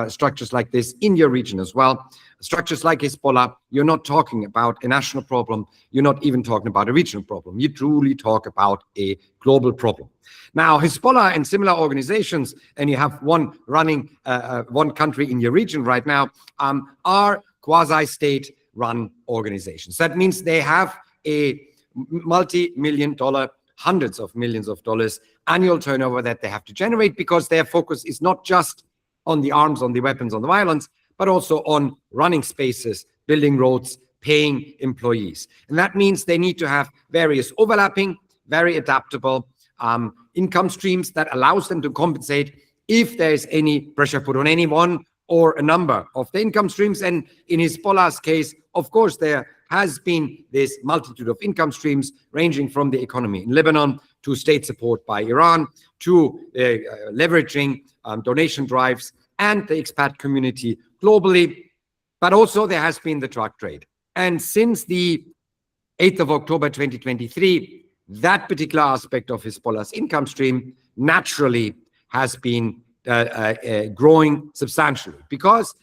structures like this in your region as well. Structures like Hezbollah, you're not talking about a national problem. You're not even talking about a regional problem. You truly talk about a global problem. Now, Hezbollah and similar organizations, and you have one running one country in your region right now, are quasi-state run organizations. That means they have a multi-million-dollar, hundreds of millions of dollars annual turnover that they have to generate, because their focus is not just on the arms, on the weapons, on the violence, but also on running spaces, building roads, paying employees. And that means they need to have various overlapping, very adaptable income streams that allows them to compensate if there is any pressure put on any one or a number of the income streams. And in Hezbollah's case, of course, there has been this multitude of income streams ranging from the economy in Lebanon to state support by Iran to leveraging donation drives and the expat community globally. But also there has been the drug trade. And since the 8th of October 2023, that particular aspect of Hezbollah's income stream naturally has been growing substantially, because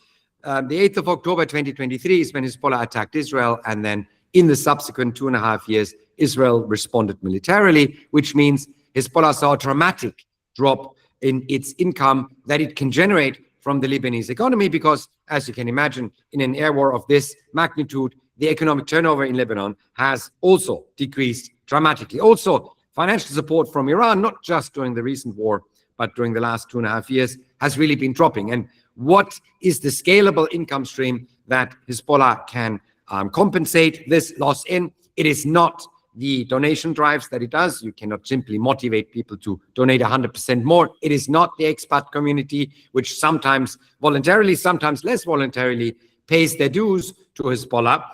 the 8th of October 2023 is when Hezbollah attacked Israel, and then in the subsequent 2.5 years, Israel responded militarily, which means Hezbollah saw a dramatic drop in its income that it can generate from the Lebanese economy because, as you can imagine, in an air war of this magnitude, the economic turnover in Lebanon has also decreased dramatically. Also, financial support from Iran, not just during the recent war, but during the last 2.5 years, has really been dropping. And what is the scalable income stream that Hezbollah can compensate this loss in? It is not the donation drives that it does. You cannot simply motivate people to donate 100% more. It is not the expat community, which sometimes voluntarily, sometimes less voluntarily, pays their dues to Hezbollah.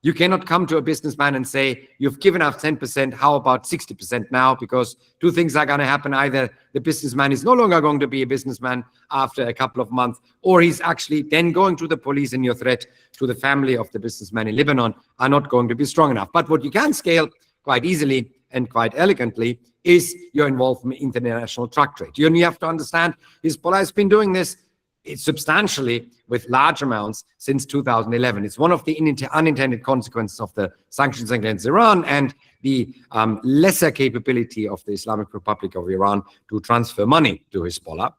You cannot come to a businessman and say, you've given up 10%, how about 60% now? Because two things are going to happen. Either the businessman is no longer going to be a businessman after a couple of months, or he's actually then going to the police, and your threat to the family of the businessman in Lebanon are not going to be strong enough. But what you can scale quite easily and quite elegantly is your involvement in international drug trade. You only have to understand Hezbollah has been doing this substantially with large amounts since 2011. It's one of the unintended consequences of the sanctions against Iran and the lesser capability of the Islamic Republic of Iran to transfer money to Hezbollah.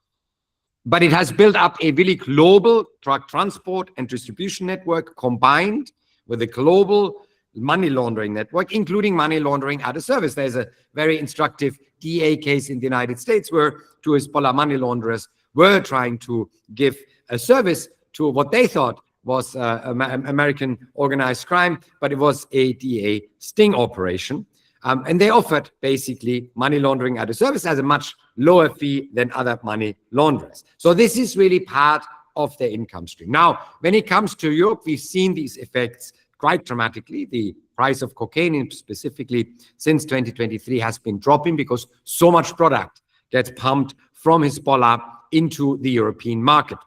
But it has built up a really global drug transport and distribution network combined with a global money laundering network, including money laundering as a service. There's a very instructive DA case in the United States where two Hezbollah money launderers were trying to give a service to what they thought was American organized crime, but it was a DA sting operation. And they offered basically money laundering as a service as a much lower fee than other money launderers. So this is really part of their income stream. Now, when it comes to Europe, we've seen these effects quite dramatically. The price of cocaine specifically since 2023 has been dropping because so much product gets pumped from Hezbollah into the European market.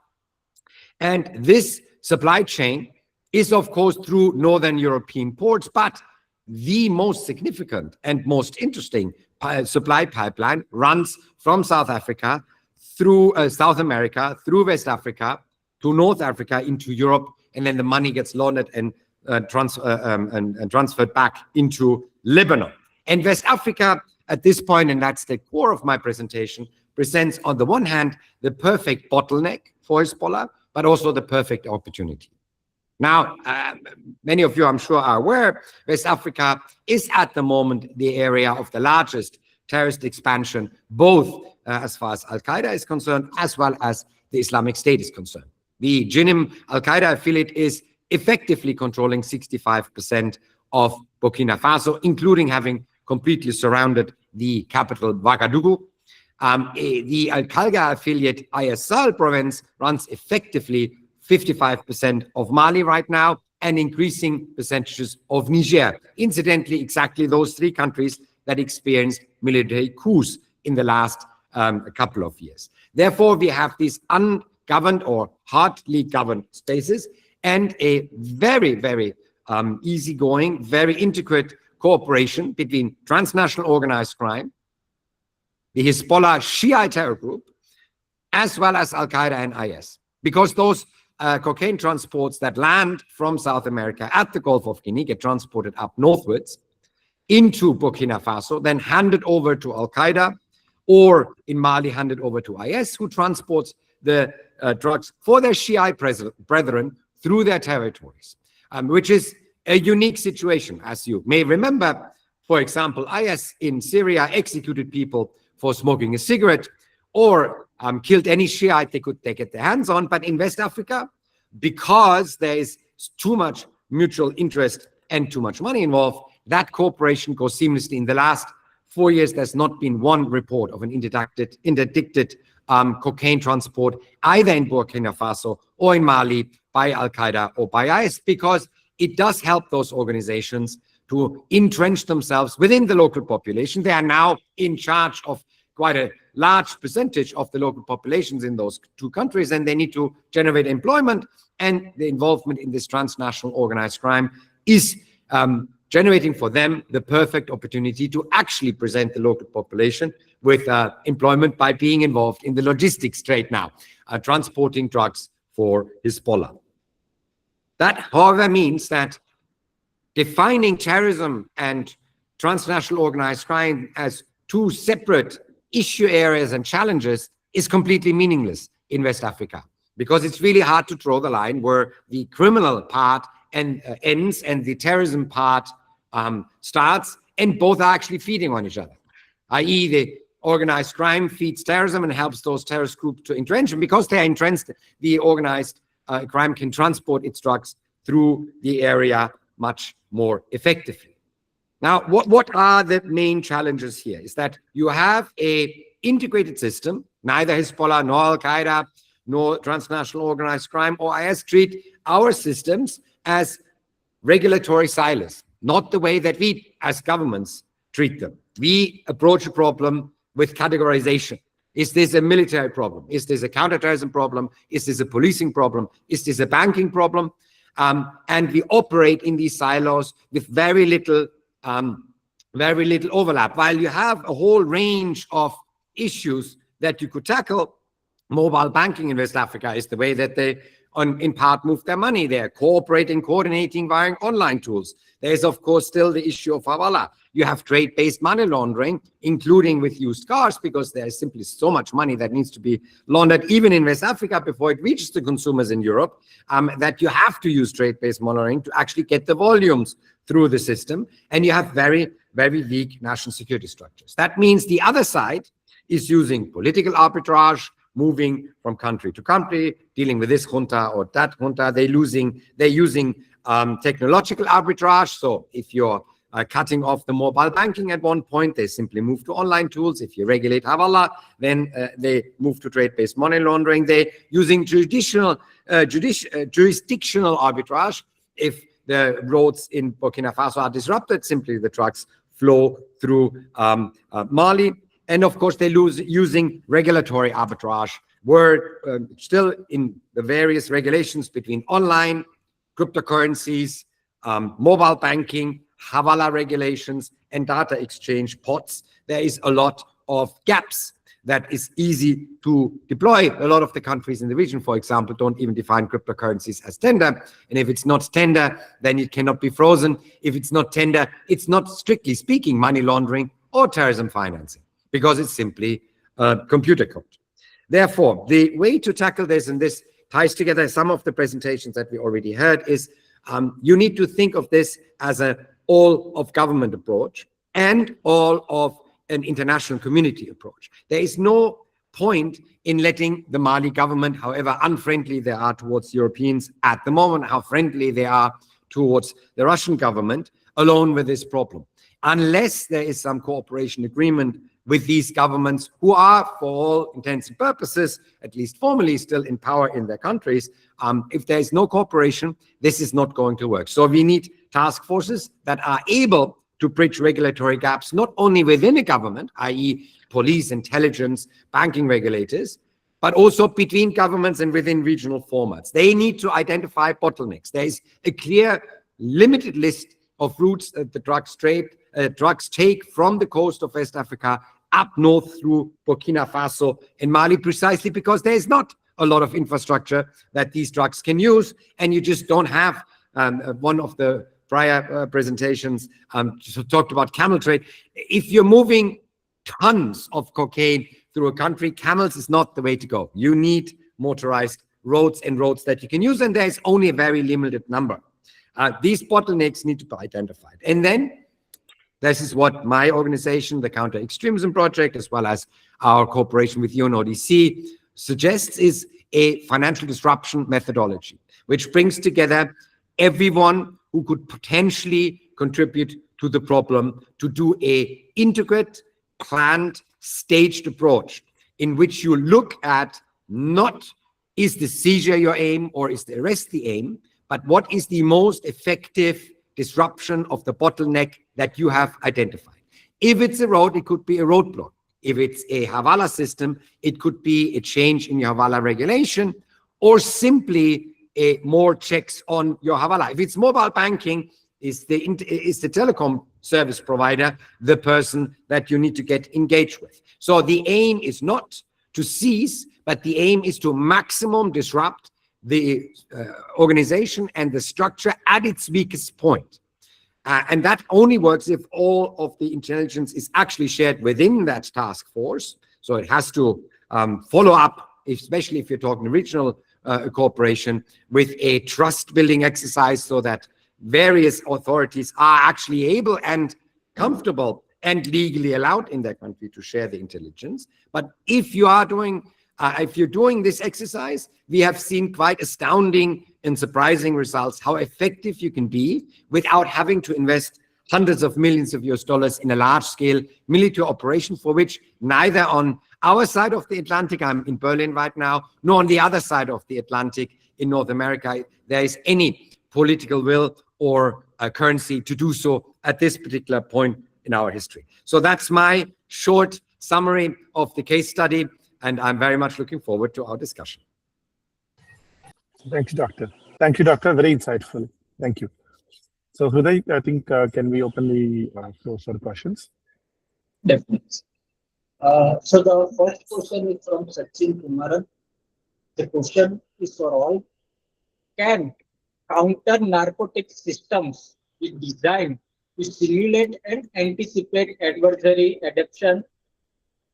And this supply chain is, of course, through Northern European ports, but the most significant and most interesting supply pipeline runs from South Africa through South America, through West Africa, to North Africa, into Europe, and then the money gets laundered and transferred back into Lebanon. And West Africa, at this point, and that's the core of my presentation, presents, on the one hand, the perfect bottleneck for Hezbollah, but also the perfect opportunity. Now, many of you, I'm sure, are aware, West Africa is at the moment the area of the largest terrorist expansion, both as far as Al-Qaeda is concerned, as well as the Islamic State is concerned. The Jinim Al-Qaeda affiliate is effectively controlling 65% of Burkina Faso, including having completely surrounded the capital, Ouagadougou. The Al-Qaeda affiliate ISL province runs effectively 55% of Mali right now and increasing percentages of Niger. Incidentally, exactly those three countries that experienced military coups in the last couple of years. Therefore, we have these ungoverned or hardly governed spaces and a very, very easygoing, very intricate cooperation between transnational organized crime, the Hezbollah Shiite terror group, as well as Al-Qaeda and IS. Because those cocaine transports that land from South America at the Gulf of Guinea get transported up northwards into Burkina Faso, then handed over to Al-Qaeda, or in Mali handed over to IS, who transports the drugs for their Shiite brethren through their territories, which is a unique situation. As you may remember, for example, IS in Syria executed people for smoking a cigarette or killed any Shiite they could get their hands on. But in West Africa, because there is too much mutual interest and too much money involved, that cooperation goes seamlessly. In the last 4 years, there's not been one report of an interdicted cocaine transport, either in Burkina Faso or in Mali by Al-Qaeda or by IS, because it does help those organizations to entrench themselves within the local population. They are now in charge of quite a large percentage of the local populations in those two countries, and they need to generate employment, and the involvement in this transnational organized crime is generating for them the perfect opportunity to actually present the local population with employment by being involved in the logistics trade now, transporting drugs for Hezbollah. That, however, means that defining terrorism and transnational organized crime as two separate issue areas and challenges is completely meaningless in West Africa. because it's really hard to draw the line where the criminal part ends and the terrorism part starts, and both are actually feeding on each other, i.e. the organized crime feeds terrorism and helps those terrorist groups to entrench. And because they are entrenched, the organized crime can transport its drugs through the area much more effectively. Now, what are the main challenges here? Is that you have a integrated system. Neither Hezbollah, nor Al-Qaeda, nor transnational organized crime or IS treat our systems as regulatory silos, not the way that we as governments treat them. We approach a problem with categorization. Is this a military problem? Is this a counterterrorism problem? Is this a policing problem? Is this a banking problem? And we operate in these silos with very little overlap. While you have a whole range of issues that you could tackle, mobile banking in West Africa is the way that they, in part, move their money. They're cooperating, coordinating via online tools. There is, of course, still the issue of Hawala. You have trade-based money laundering, including with used cars, because there is simply so much money that needs to be laundered, even in West Africa, before it reaches the consumers in Europe, that you have to use trade-based money laundering to actually get the volumes through the system. And you have very, very weak national security structures. That means the other side is using political arbitrage, moving from country to country, dealing with this junta or that junta. They're using technological arbitrage. So if you're cutting off the mobile banking at one point, they simply move to online tools. If you regulate Hawala, then they move to trade-based money laundering. They're using jurisdictional arbitrage. If the roads in Burkina Faso are disrupted, simply the trucks flow through Mali. And of course, they're using regulatory arbitrage. We're still in the various regulations between online, cryptocurrencies, mobile banking, Hawala regulations, and data exchange pots. There is a lot of gaps that is easy to deploy. A lot of the countries in the region, for example, don't even define cryptocurrencies as tender. And if it's not tender, then it cannot be frozen. If it's not tender, it's not, strictly speaking, money laundering or terrorism financing, because it's simply computer code. Therefore, the way to tackle this, and this ties together some of the presentations that we already heard, is you need to think of this as an all-of-government approach and all of an international community approach. There is no point in letting the Mali government, however unfriendly they are towards Europeans at the moment, how friendly they are towards the Russian government, alone with this problem. Unless there is some cooperation agreement with these governments who are, for all intents and purposes, at least formally, still in power in their countries, if there is no cooperation, this is not going to work. So we need task forces that are able to bridge regulatory gaps, not only within a government, i.e. police, intelligence, banking regulators, but also between governments and within regional formats. They need to identify bottlenecks. There is a clear, limited list of routes that the drugs take from the coast of West Africa up north through Burkina Faso and Mali, precisely because there is not a lot of infrastructure that these drugs can use, and you just don't have. One of the prior presentations talked about camel trade. If you're moving tons of cocaine through a country, camels is not the way to go. You need motorized roads and roads that you can use, and there's only a very limited number. These bottlenecks need to be identified. And then this is what my organization, the Counter-Extremism Project, as well as our cooperation with UNODC, suggests, is a financial disruption methodology, which brings together everyone who could potentially contribute to the problem to do a integrated, planned, staged approach in which you look at not is the seizure your aim or is the arrest the aim, but what is the most effective disruption of the bottleneck that you have identified. If it's a road, it could be a roadblock. If it's a Hawala system, it could be a change in your Hawala regulation or simply more checks on your Hawala. If it's mobile banking, is the telecom service provider the person that you need to get engaged with. So the aim is not to seize, but the aim is to maximum disrupt the organization and the structure at its weakest point. And that only works if all of the intelligence is actually shared within that task force. So it has to follow up, especially if you're talking regional cooperation with a trust building exercise so that various authorities are actually able and comfortable and legally allowed in their country to share the intelligence. But if you're doing this exercise, we have seen quite astounding and surprising results, how effective you can be without having to invest hundreds of millions of US dollars in a large-scale military operation for which neither on our side of the Atlantic, I'm in Berlin right now, nor on the other side of the Atlantic in North America, there is any political will or currency to do so at this particular point in our history. So that's my short summary of the case study, and I'm very much looking forward to our discussion. Thank you, Doctor. Thank you, Doctor. Very insightful. Thank you. So, Hriday, I think, can we open the floor for questions? Definitely. So the first question is from Sachin Kumaran. The question is for all. Can counter-narcotic systems be designed to simulate and anticipate adversary adoption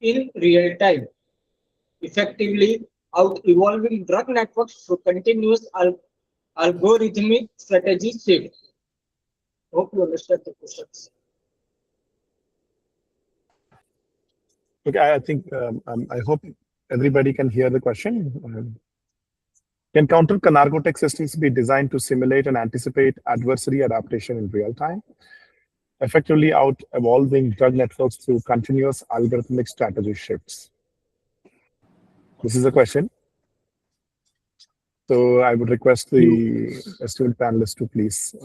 in real time, effectively out-evolving drug networks through continuous algorithmic strategy shift? Hope you understand the questions. Okay, I think I hope everybody can hear the question. Can counter-narcotic systems be designed to simulate and anticipate adversary adaptation in real time, effectively out-evolving drug networks through continuous algorithmic strategy shifts? This is a question. So I would request the esteemed panelists to please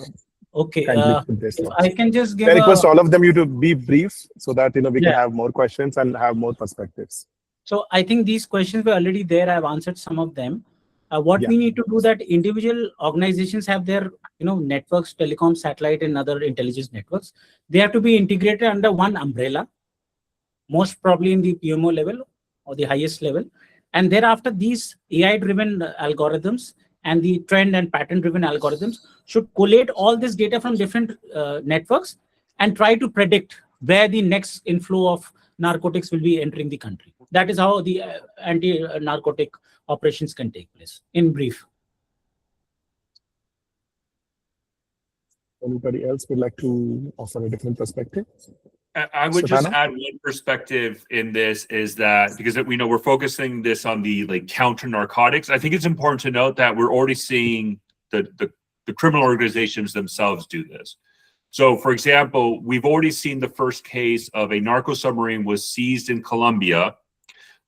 Okay, put this if on. I can just give I request all of them you to be brief so that we can Yeah. have more questions and have more perspectives. So I think these questions were already there. I've answered some of them. What Yeah. we need to do that individual organizations have their networks, telecom, satellite, and other intelligence networks. They have to be integrated under one umbrella, most probably in the PMO level or the highest level. And thereafter, these AI-driven algorithms and the trend and pattern-driven algorithms should collate all this data from different networks and try to predict where the next inflow of narcotics will be entering the country. That is how the anti-narcotic operations can take place, in brief. Anybody else would like to offer a different perspective? I would just Stefano? add one perspective in this is that because we know we're focusing this on the counter narcotics. I think it's important to note that we're already seeing the criminal organizations themselves do this. So, for example, we've already seen the first case of a narco submarine was seized in Colombia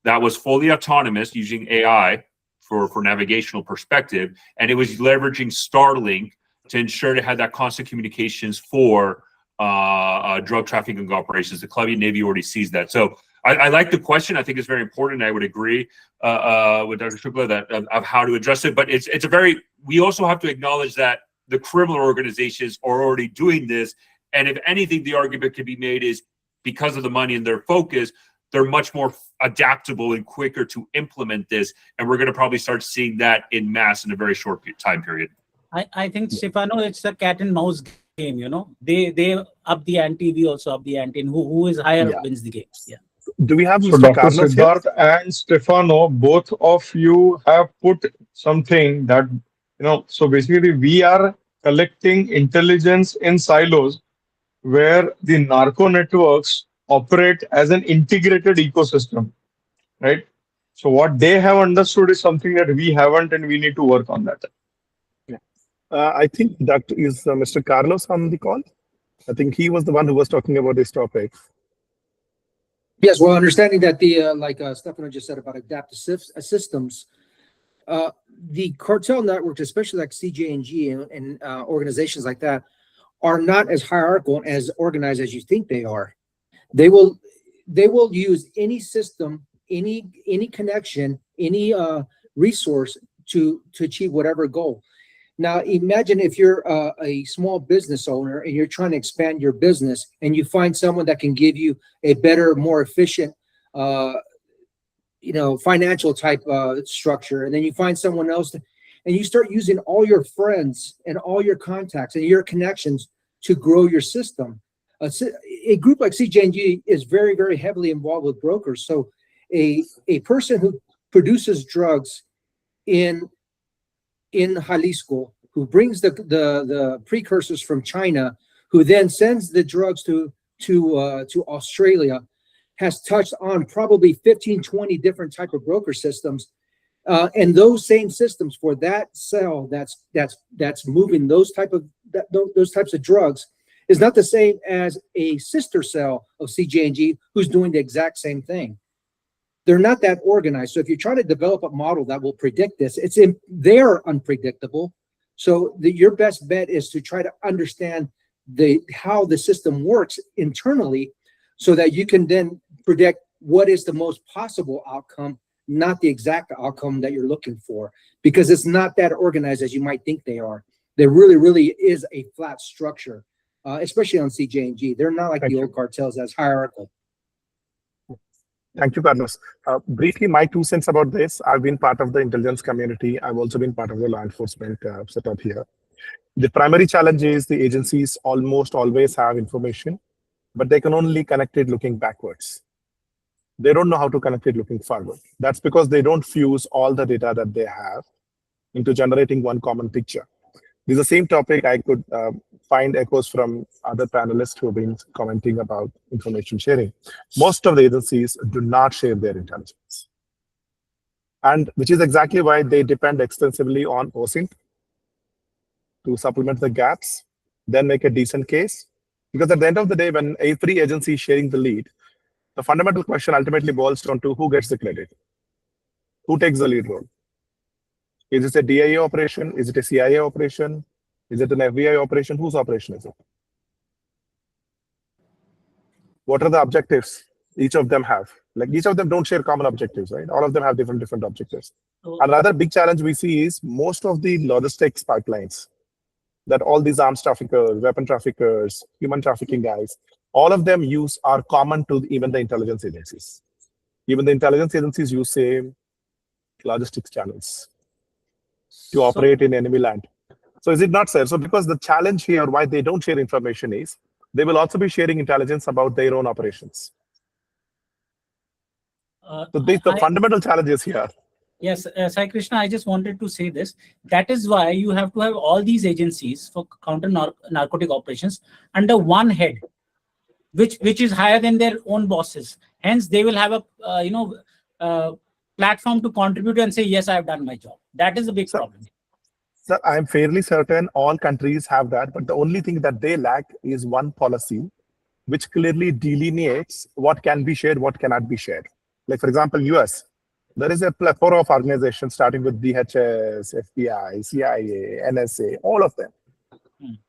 that was fully autonomous using AI for navigational perspective, and it was leveraging Starlink to ensure it had that constant communications for drug trafficking operations. The Colombian Navy already sees that. So I like the question. I think it's very important. I would agree with Dr. Shukla that of how to address it. But it's a very, we also have to acknowledge that the criminal organizations are already doing this. And if anything, the argument can be made is because of the money and their focus, they're much more adaptable and quicker to implement this. And we're going to probably start seeing that in mass in a very short time period. I think, Stefano, it's a cat and mouse game, They up the ante, we also up the ante, and who is higher wins the game. Yeah. Do we have So Mr. Dr. Carlos here? Sidharth and Stefano, both of you have put something that, so basically we are collecting intelligence in silos where the narco networks operate as an integrated ecosystem, right? So what they have understood is something that we haven't, and we need to work on that. I think that is Mr. Carlos on the call. I think he was the one who was talking about this topic. Yes, well, understanding that the like Stefano just said about adaptive systems, the cartel networks, especially like CJ&G and organizations like that, are not as hierarchical and as organized as you think they are. They will use any system, any connection, any resource to achieve whatever goal. Now, imagine if you're a small business owner and you're trying to expand your business and you find someone that can give you a better, more efficient, financial type structure. And then you find someone else and you start using all your friends and all your contacts and your connections to grow your system. A group like CJ&G is very, very heavily involved with brokers. So a person who produces drugs in in Jalisco who brings the precursors from China, who then sends the drugs to Australia, has touched on probably 15, 20 different type of broker systems. And those same systems for that cell that's moving those types of drugs is not the same as a sister cell of CJ&G who's doing the exact same thing. They're not that organized. So if you try to develop a model that will predict this, they're unpredictable. So your best bet is to try to understand how the system works internally, so that you can then predict what is the most possible outcome, not the exact outcome that you're looking for, because it's not that organized as you might think they are. There really, really is a flat structure, especially on CJ&G. They're not like the old cartels as hierarchical. Thank you, Carlos. Briefly, my 2 cents about this. I've been part of the intelligence community. I've also been part of the law enforcement setup here. The primary challenge is the agencies almost always have information, but they can only connect it looking backwards. They don't know how to connect it looking forward. That's because they don't fuse all the data that they have into generating one common picture. This is the same topic I could find echoes from other panelists who have been commenting about information sharing. Most of the agencies do not share their intelligence. And which is exactly why they depend extensively on OSINT to supplement the gaps, then make a decent case. Because at the end of the day, when every agency is sharing the lead, the fundamental question ultimately boils down to who gets the credit, who takes the lead role. Is it a DIA operation? Is it a CIA operation? Is it an FBI operation? Whose operation is it? What are the objectives each of them have? Like, each of them don't share common objectives, right? All of them have different objectives. Another big challenge we see is most of the logistics pipelines that all these arms traffickers, weapon traffickers, human trafficking guys, all of them are common to even the intelligence agencies. Even the intelligence agencies use same logistics channels to operate in enemy land. So is it not fair? So because the challenge here, why they don't share information is, they will also be sharing intelligence about their own operations. So the fundamental challenges here. Yes, Saikrishna, I just wanted to say this. That is why you have to have all these agencies for counter-narcotic operations under one head, which is higher than their own bosses. Hence, they will have a platform to contribute and say, yes, I have done my job. That is a big problem. Sir, I am fairly certain all countries have that, but the only thing that they lack is one policy which clearly delineates what can be shared, what cannot be shared. Like, for example, US, there is a plethora of organizations starting with DHS, FBI, CIA, NSA, all of them.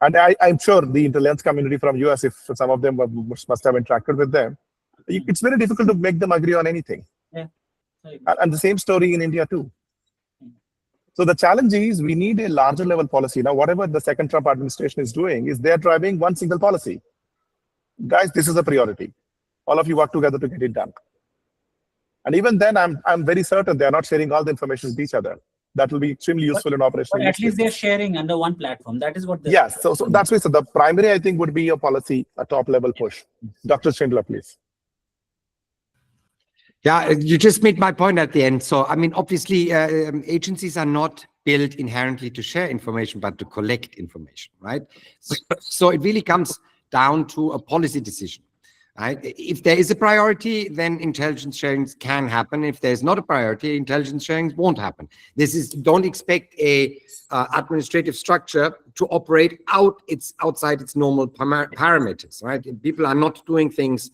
And I'm sure the intelligence community from US, if some of them must have interacted with them, it's very difficult to make them agree on anything. Yeah. And the same story in India too. So the challenge is we need a larger level policy. Now, whatever the second Trump administration is doing is they're driving one single policy. Guys, this is a priority. All of you work together to get it done. And even then, I'm very certain they're not sharing all the information with each other. That will be extremely useful in operational. But at least they're sharing under one platform. That is what. Yes. So that's why. So the primary, I think, would be a policy, a top level push. Dr. Schindler, please. Yeah, you just made my point at the end. So, I mean, obviously, agencies are not built inherently to share information, but to collect information, right? So it really comes down to a policy decision, right? If there is a priority, then intelligence sharing can happen. If there's not a priority, intelligence sharing won't happen. Don't expect a administrative structure to operate outside its normal parameters, right? People are not doing things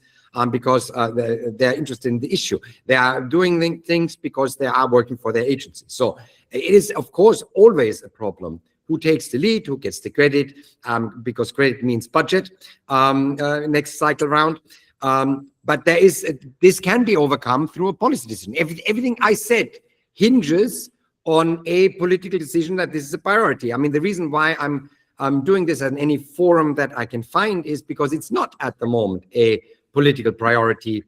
because they're interested in the issue. They are doing things because they are working for their agency. So it is, of course, always a problem. Who takes the lead, who gets the credit, because credit means budget next cycle round. But this can be overcome through a policy decision. Everything I said hinges on a political decision that this is a priority. I mean, the reason why I'm doing this in any forum that I can find is because it's not at the moment a political priority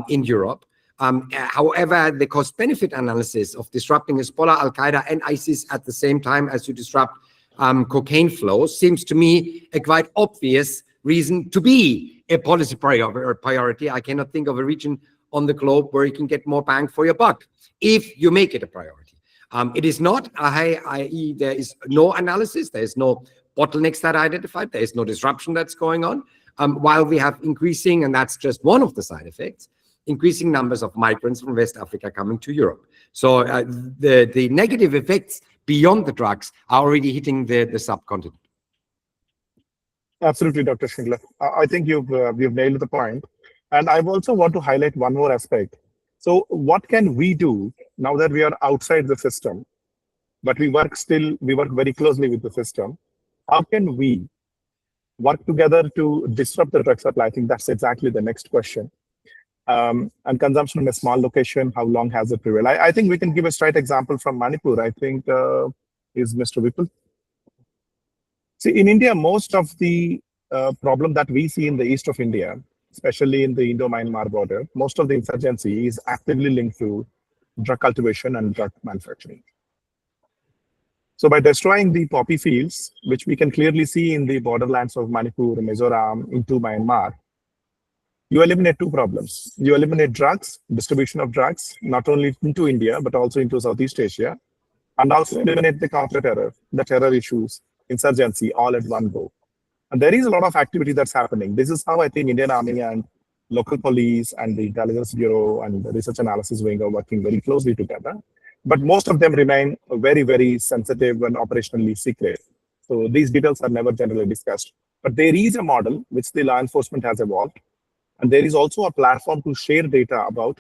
in Europe. However, the cost-benefit analysis of disrupting Hezbollah, Al-Qaeda, and ISIS at the same time as you disrupt cocaine flows seems to me a quite obvious reason to be a policy priority. I cannot think of a region on the globe where you can get more bang for your buck if you make it a priority. It is not a high, i.e. there is no analysis, there is no bottlenecks that are identified, there is no disruption that's going on, while we have increasing, and that's just one of the side effects, increasing numbers of migrants from West Africa coming to Europe. So the negative effects beyond the drugs are already hitting the subcontinent. Absolutely, Dr. Shukla. I think you've nailed the point. And I also want to highlight one more aspect. So what can we do now that we are outside the system, but we work very closely with the system? How can we work together to disrupt the drug supply? I think that's exactly the next question. And consumption in a small location, how long has it prevailed? I think we can give a straight example from Manipur. I think is Mr. Vipul. See, in India, most of the problem that we see in the east of India, especially in the Indo-Myanmar border, most of the insurgency is actively linked to drug cultivation and drug manufacturing. So by destroying the poppy fields, which we can clearly see in the borderlands of Manipur, Mizoram, into Myanmar, you eliminate two problems. You eliminate drugs, distribution of drugs, not only into India, but also into Southeast Asia, and also eliminate the counter-terror, the terror issues, insurgency, all at one go. And there is a lot of activity that's happening. This is how I think Indian Army and local police and the Intelligence Bureau and the Research Analysis Wing are working very closely together. But most of them remain very, very sensitive and operationally secret. So these details are never generally discussed. But there is a model which the law enforcement has evolved. And there is also a platform to share data about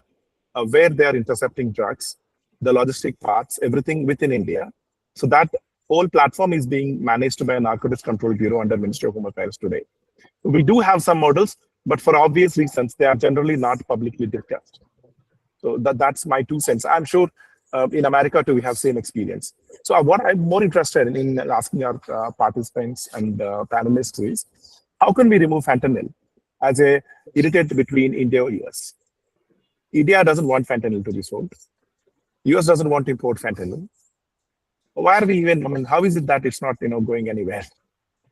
where they are intercepting drugs, the logistic paths, everything within India. So that whole platform is being managed by a Narcotics Control Bureau under Ministry of Home Affairs today. We do have some models, but for obvious reasons, they are generally not publicly discussed. So that's my 2 cents. I'm sure in America too, we have same experience. So what I'm more interested in asking our participants and panelists is, how can we remove fentanyl as a irritant between India and US? India doesn't want fentanyl to be sold. US doesn't want to import fentanyl. Why are we even, I mean, how is it that it's not, going anywhere?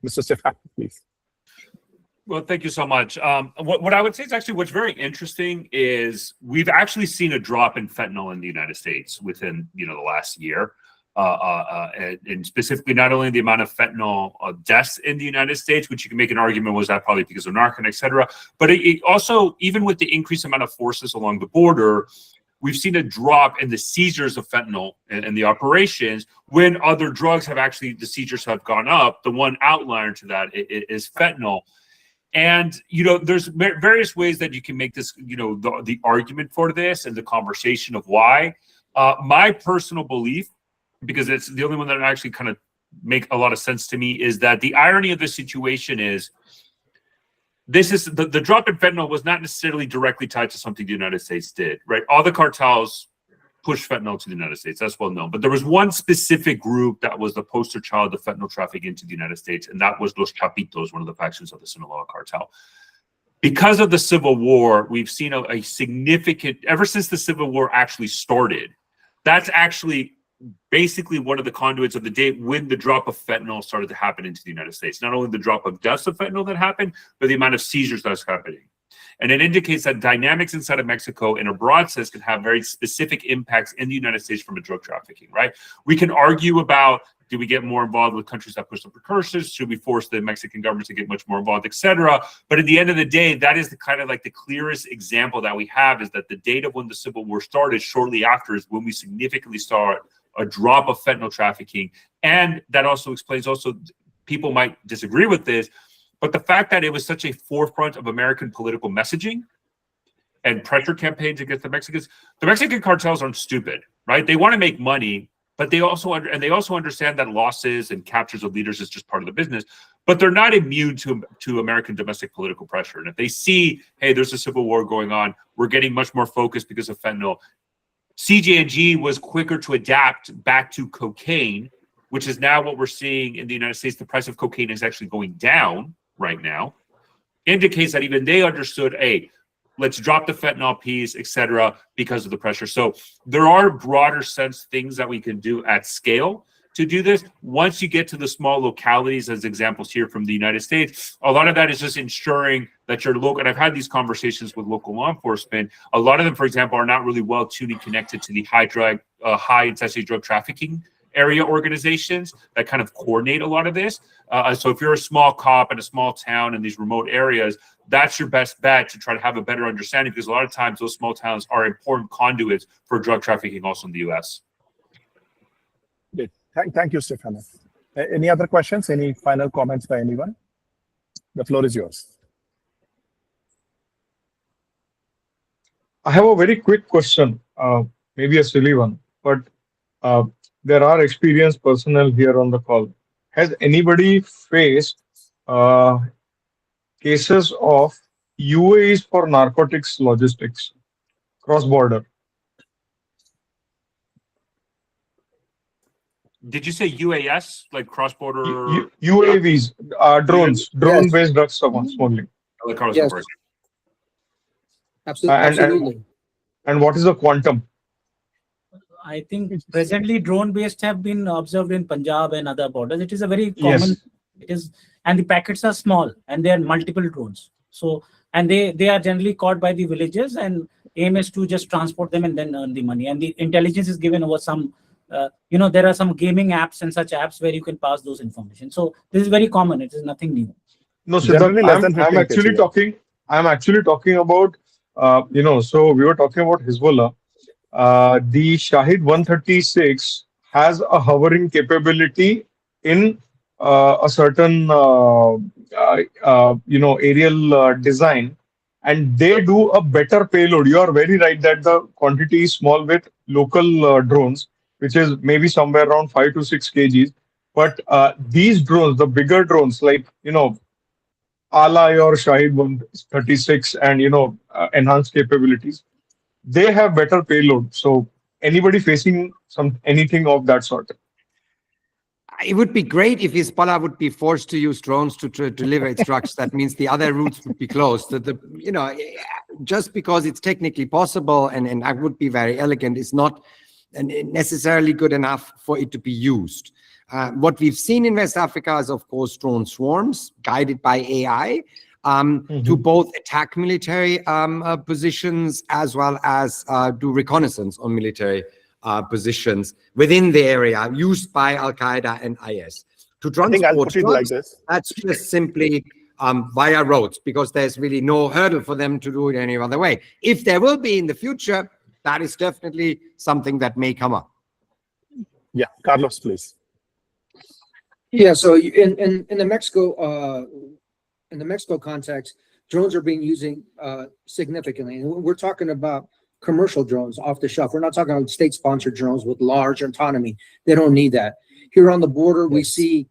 Mr. Stefan, please. Well, thank you so much. What I would say is actually what's very interesting is we've actually seen a drop in fentanyl in the United States within the last year, and specifically not only the amount of fentanyl deaths in the United States, which you can make an argument was that probably because of narco, et cetera, but it also, even with the increased amount of forces along the border, we've seen a drop in the seizures of fentanyl and the operations when other drugs have actually, the seizures have gone up. The one outlier to that is fentanyl. And, there's various ways that you can make this, the argument for this and the conversation of why. My personal belief, because it's the only one that actually kind of make a lot of sense to me, is that the irony of the situation is this is the drop in fentanyl was not necessarily directly tied to something the United States did, right? All the cartels pushed fentanyl to the United States. That's well known. But there was one specific group that was the poster child of fentanyl trafficking into the United States, and that was Los Chapitos, one of the factions of the Sinaloa cartel. Because of the Civil War, we've seen a significant, ever since the Civil War actually started, that's actually basically one of the conduits of the date when the drop of fentanyl started to happen into the United States. Not only the drop of deaths of fentanyl that happened, but the amount of seizures that's happening. And it indicates that dynamics inside of Mexico in a broad sense can have very specific impacts in the United States from a drug trafficking, right? We can argue about, do we get more involved with countries that push the precursors? Should we force the Mexican government to get much more involved, et cetera? But at the end of the day, that is the kind of like the clearest example that we have, is that the date of when the Civil War started shortly after is when we significantly saw a drop of fentanyl trafficking. And that also explains, people might disagree with this, but the fact that it was such a forefront of American political messaging and pressure campaigns against the Mexican cartels aren't stupid, right? They want to make money, but they also understand that losses and captures of leaders is just part of the business, but they're not immune to American domestic political pressure. And if they see, hey, there's a civil war going on, we're getting much more focused because of fentanyl. CJ&G was quicker to adapt back to cocaine, which is now what we're seeing in the United States. The price of cocaine is actually going down right now, indicates that even they understood, hey, let's drop the fentanyl piece, et cetera, because of the pressure. So there are broader sense things that we can do at scale to do this. Once you get to the small localities, as examples here from the United States, a lot of that is just ensuring that your local, and I've had these conversations with local law enforcement. A lot of them, for example, are not really well tuned and connected to the high intensity drug trafficking area organizations that kind of coordinate a lot of this. So if you're a small cop in a small town in these remote areas, that's your best bet to try to have a better understanding, because a lot of times those small towns are important conduits for drug trafficking also in the US. Great. Thank you, Stefano. Any other questions? Any final comments by anyone? The floor is yours. I have a very quick question, maybe a silly one, but there are experienced personnel here on the call. Has anybody faced cases of UAEs for narcotics logistics cross-border? Did you say UAS, like cross-border? UAVs, drones, drone-based drug smuggling. Yes. Absolutely. And what is the quantum? I think presently drone-based have been observed in Punjab and other borders. It is a very common. It is, and the packets are small, and there are multiple drones. So, and they are generally caught by the villages, and aim is to just transport them and then earn the money. And the intelligence is given over some. There are some gaming apps and such apps where you can pass those information. So this is very common. It is nothing new. No, Sidharth, I'm actually talking about. So we were talking about Hezbollah. The Shahid 136 has a hovering capability in a certain aerial design, and they do a better payload. You are very right that the quantity is small with local drones, which is maybe somewhere around 5 to 6 kgs. But these drones, the bigger drones like Ala or Shahid 136 and enhanced capabilities, they have better payload. So anybody facing anything of that sort? It would be great if Hezbollah would be forced to use drones to deliver its drugs. That means the other routes would be closed. Just because it's technically possible and I would be very elegant, is not necessarily good enough for it to be used. What we've seen in West Africa is, of course, drone swarms guided by AI to both attack military positions as well as do reconnaissance on military positions within the area used by Al-Qaeda and IS. To transport drugs, that's just simply via roads, because there's really no hurdle for them to do it any other way. If there will be in the future, that is definitely something that may come up. Yeah, Carlos, please. Yeah, so in the Mexico context, drones are being used significantly. And we're talking about commercial drones off the shelf. We're not talking about state-sponsored drones with large autonomy. They don't need that. Here on the border, we see,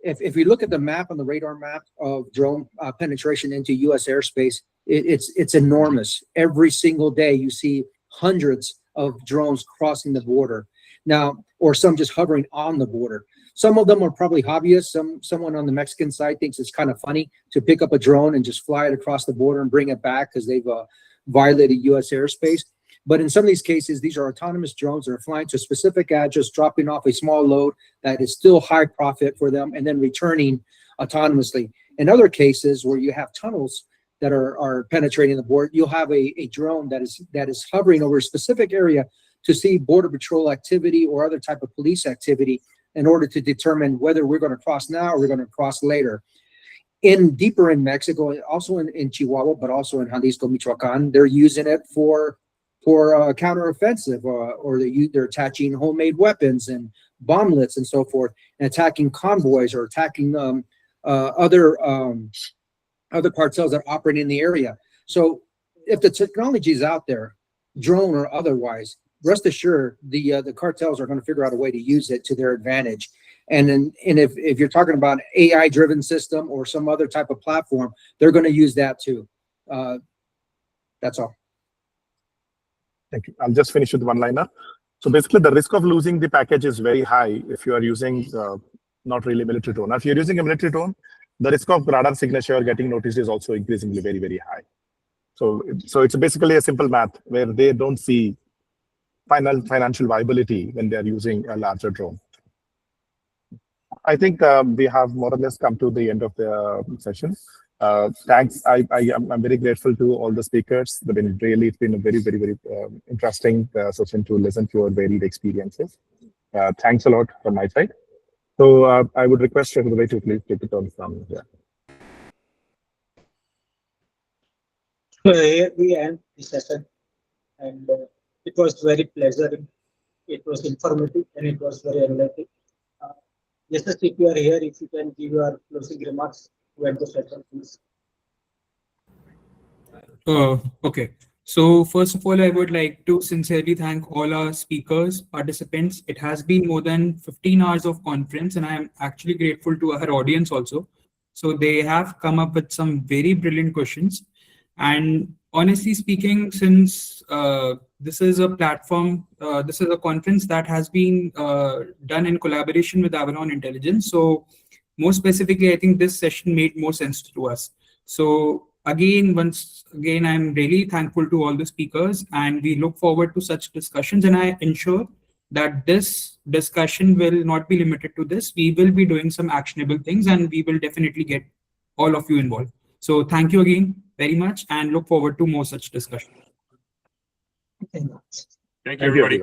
if we look at the map, on the radar map of drone penetration into U.S. airspace, it's enormous. Every single day, you see hundreds of drones crossing the border now, or some just hovering on the border. Some of them are probably hobbyists. Someone on the Mexican side thinks it's kind of funny to pick up a drone and just fly it across the border and bring it back because they've violated U.S. airspace. But in some of these cases, these are autonomous drones that are flying to a specific address, dropping off a small load that is still high profit for them, and then returning autonomously. In other cases where you have tunnels that are penetrating the border, you'll have a drone that is hovering over a specific area to see border patrol activity or other type of police activity in order to determine whether we're going to cross now or we're going to cross later. Deeper in Mexico, also in Chihuahua, but also in Jalisco, Michoacan, they're using it for counteroffensive, or they're attaching homemade weapons and bomblets and so forth, and attacking convoys or attacking other cartels that operate in the area. So if the technology is out there, drone or otherwise, rest assured the cartels are going to figure out a way to use it to their advantage. And if you're talking about an AI-driven system or some other type of platform, they're going to use that too. That's all. Thank you. I'll just finish with one liner. So basically, the risk of losing the package is very high if you are using not really military drone. Now, if you're using a military drone, the risk of radar signature or getting noticed is also increasingly very, very high. So it's basically a simple math where they don't see financial viability when they're using a larger drone. I think we have more or less come to the end of the session. Thanks. I'm very grateful to all the speakers. It's been a very interesting session to listen to your varied experiences. Thanks a lot from my side. So I would request everybody to please take it on from here. So here we end the session, and it was very pleasant. It was informative and it was very enlightening. Yes, if you are here, if you can give your closing remarks to end the session, please. Okay. So first of all, I would like to sincerely thank all our speakers, participants. It has been more than 15 hours of conference, and I am actually grateful to our audience also. So they have come up with some very brilliant questions. And honestly speaking, since this is a platform, this is a conference that has been done in collaboration with Avalon Intelligence. So more specifically, I think this session made more sense to us. So once again, I'm really thankful to all the speakers, and we look forward to such discussions. And I ensure that this discussion will not be limited to this. We will be doing some actionable things, and we will definitely get all of you involved. So thank you again very much, and look forward to more such discussions. Thank you, everybody.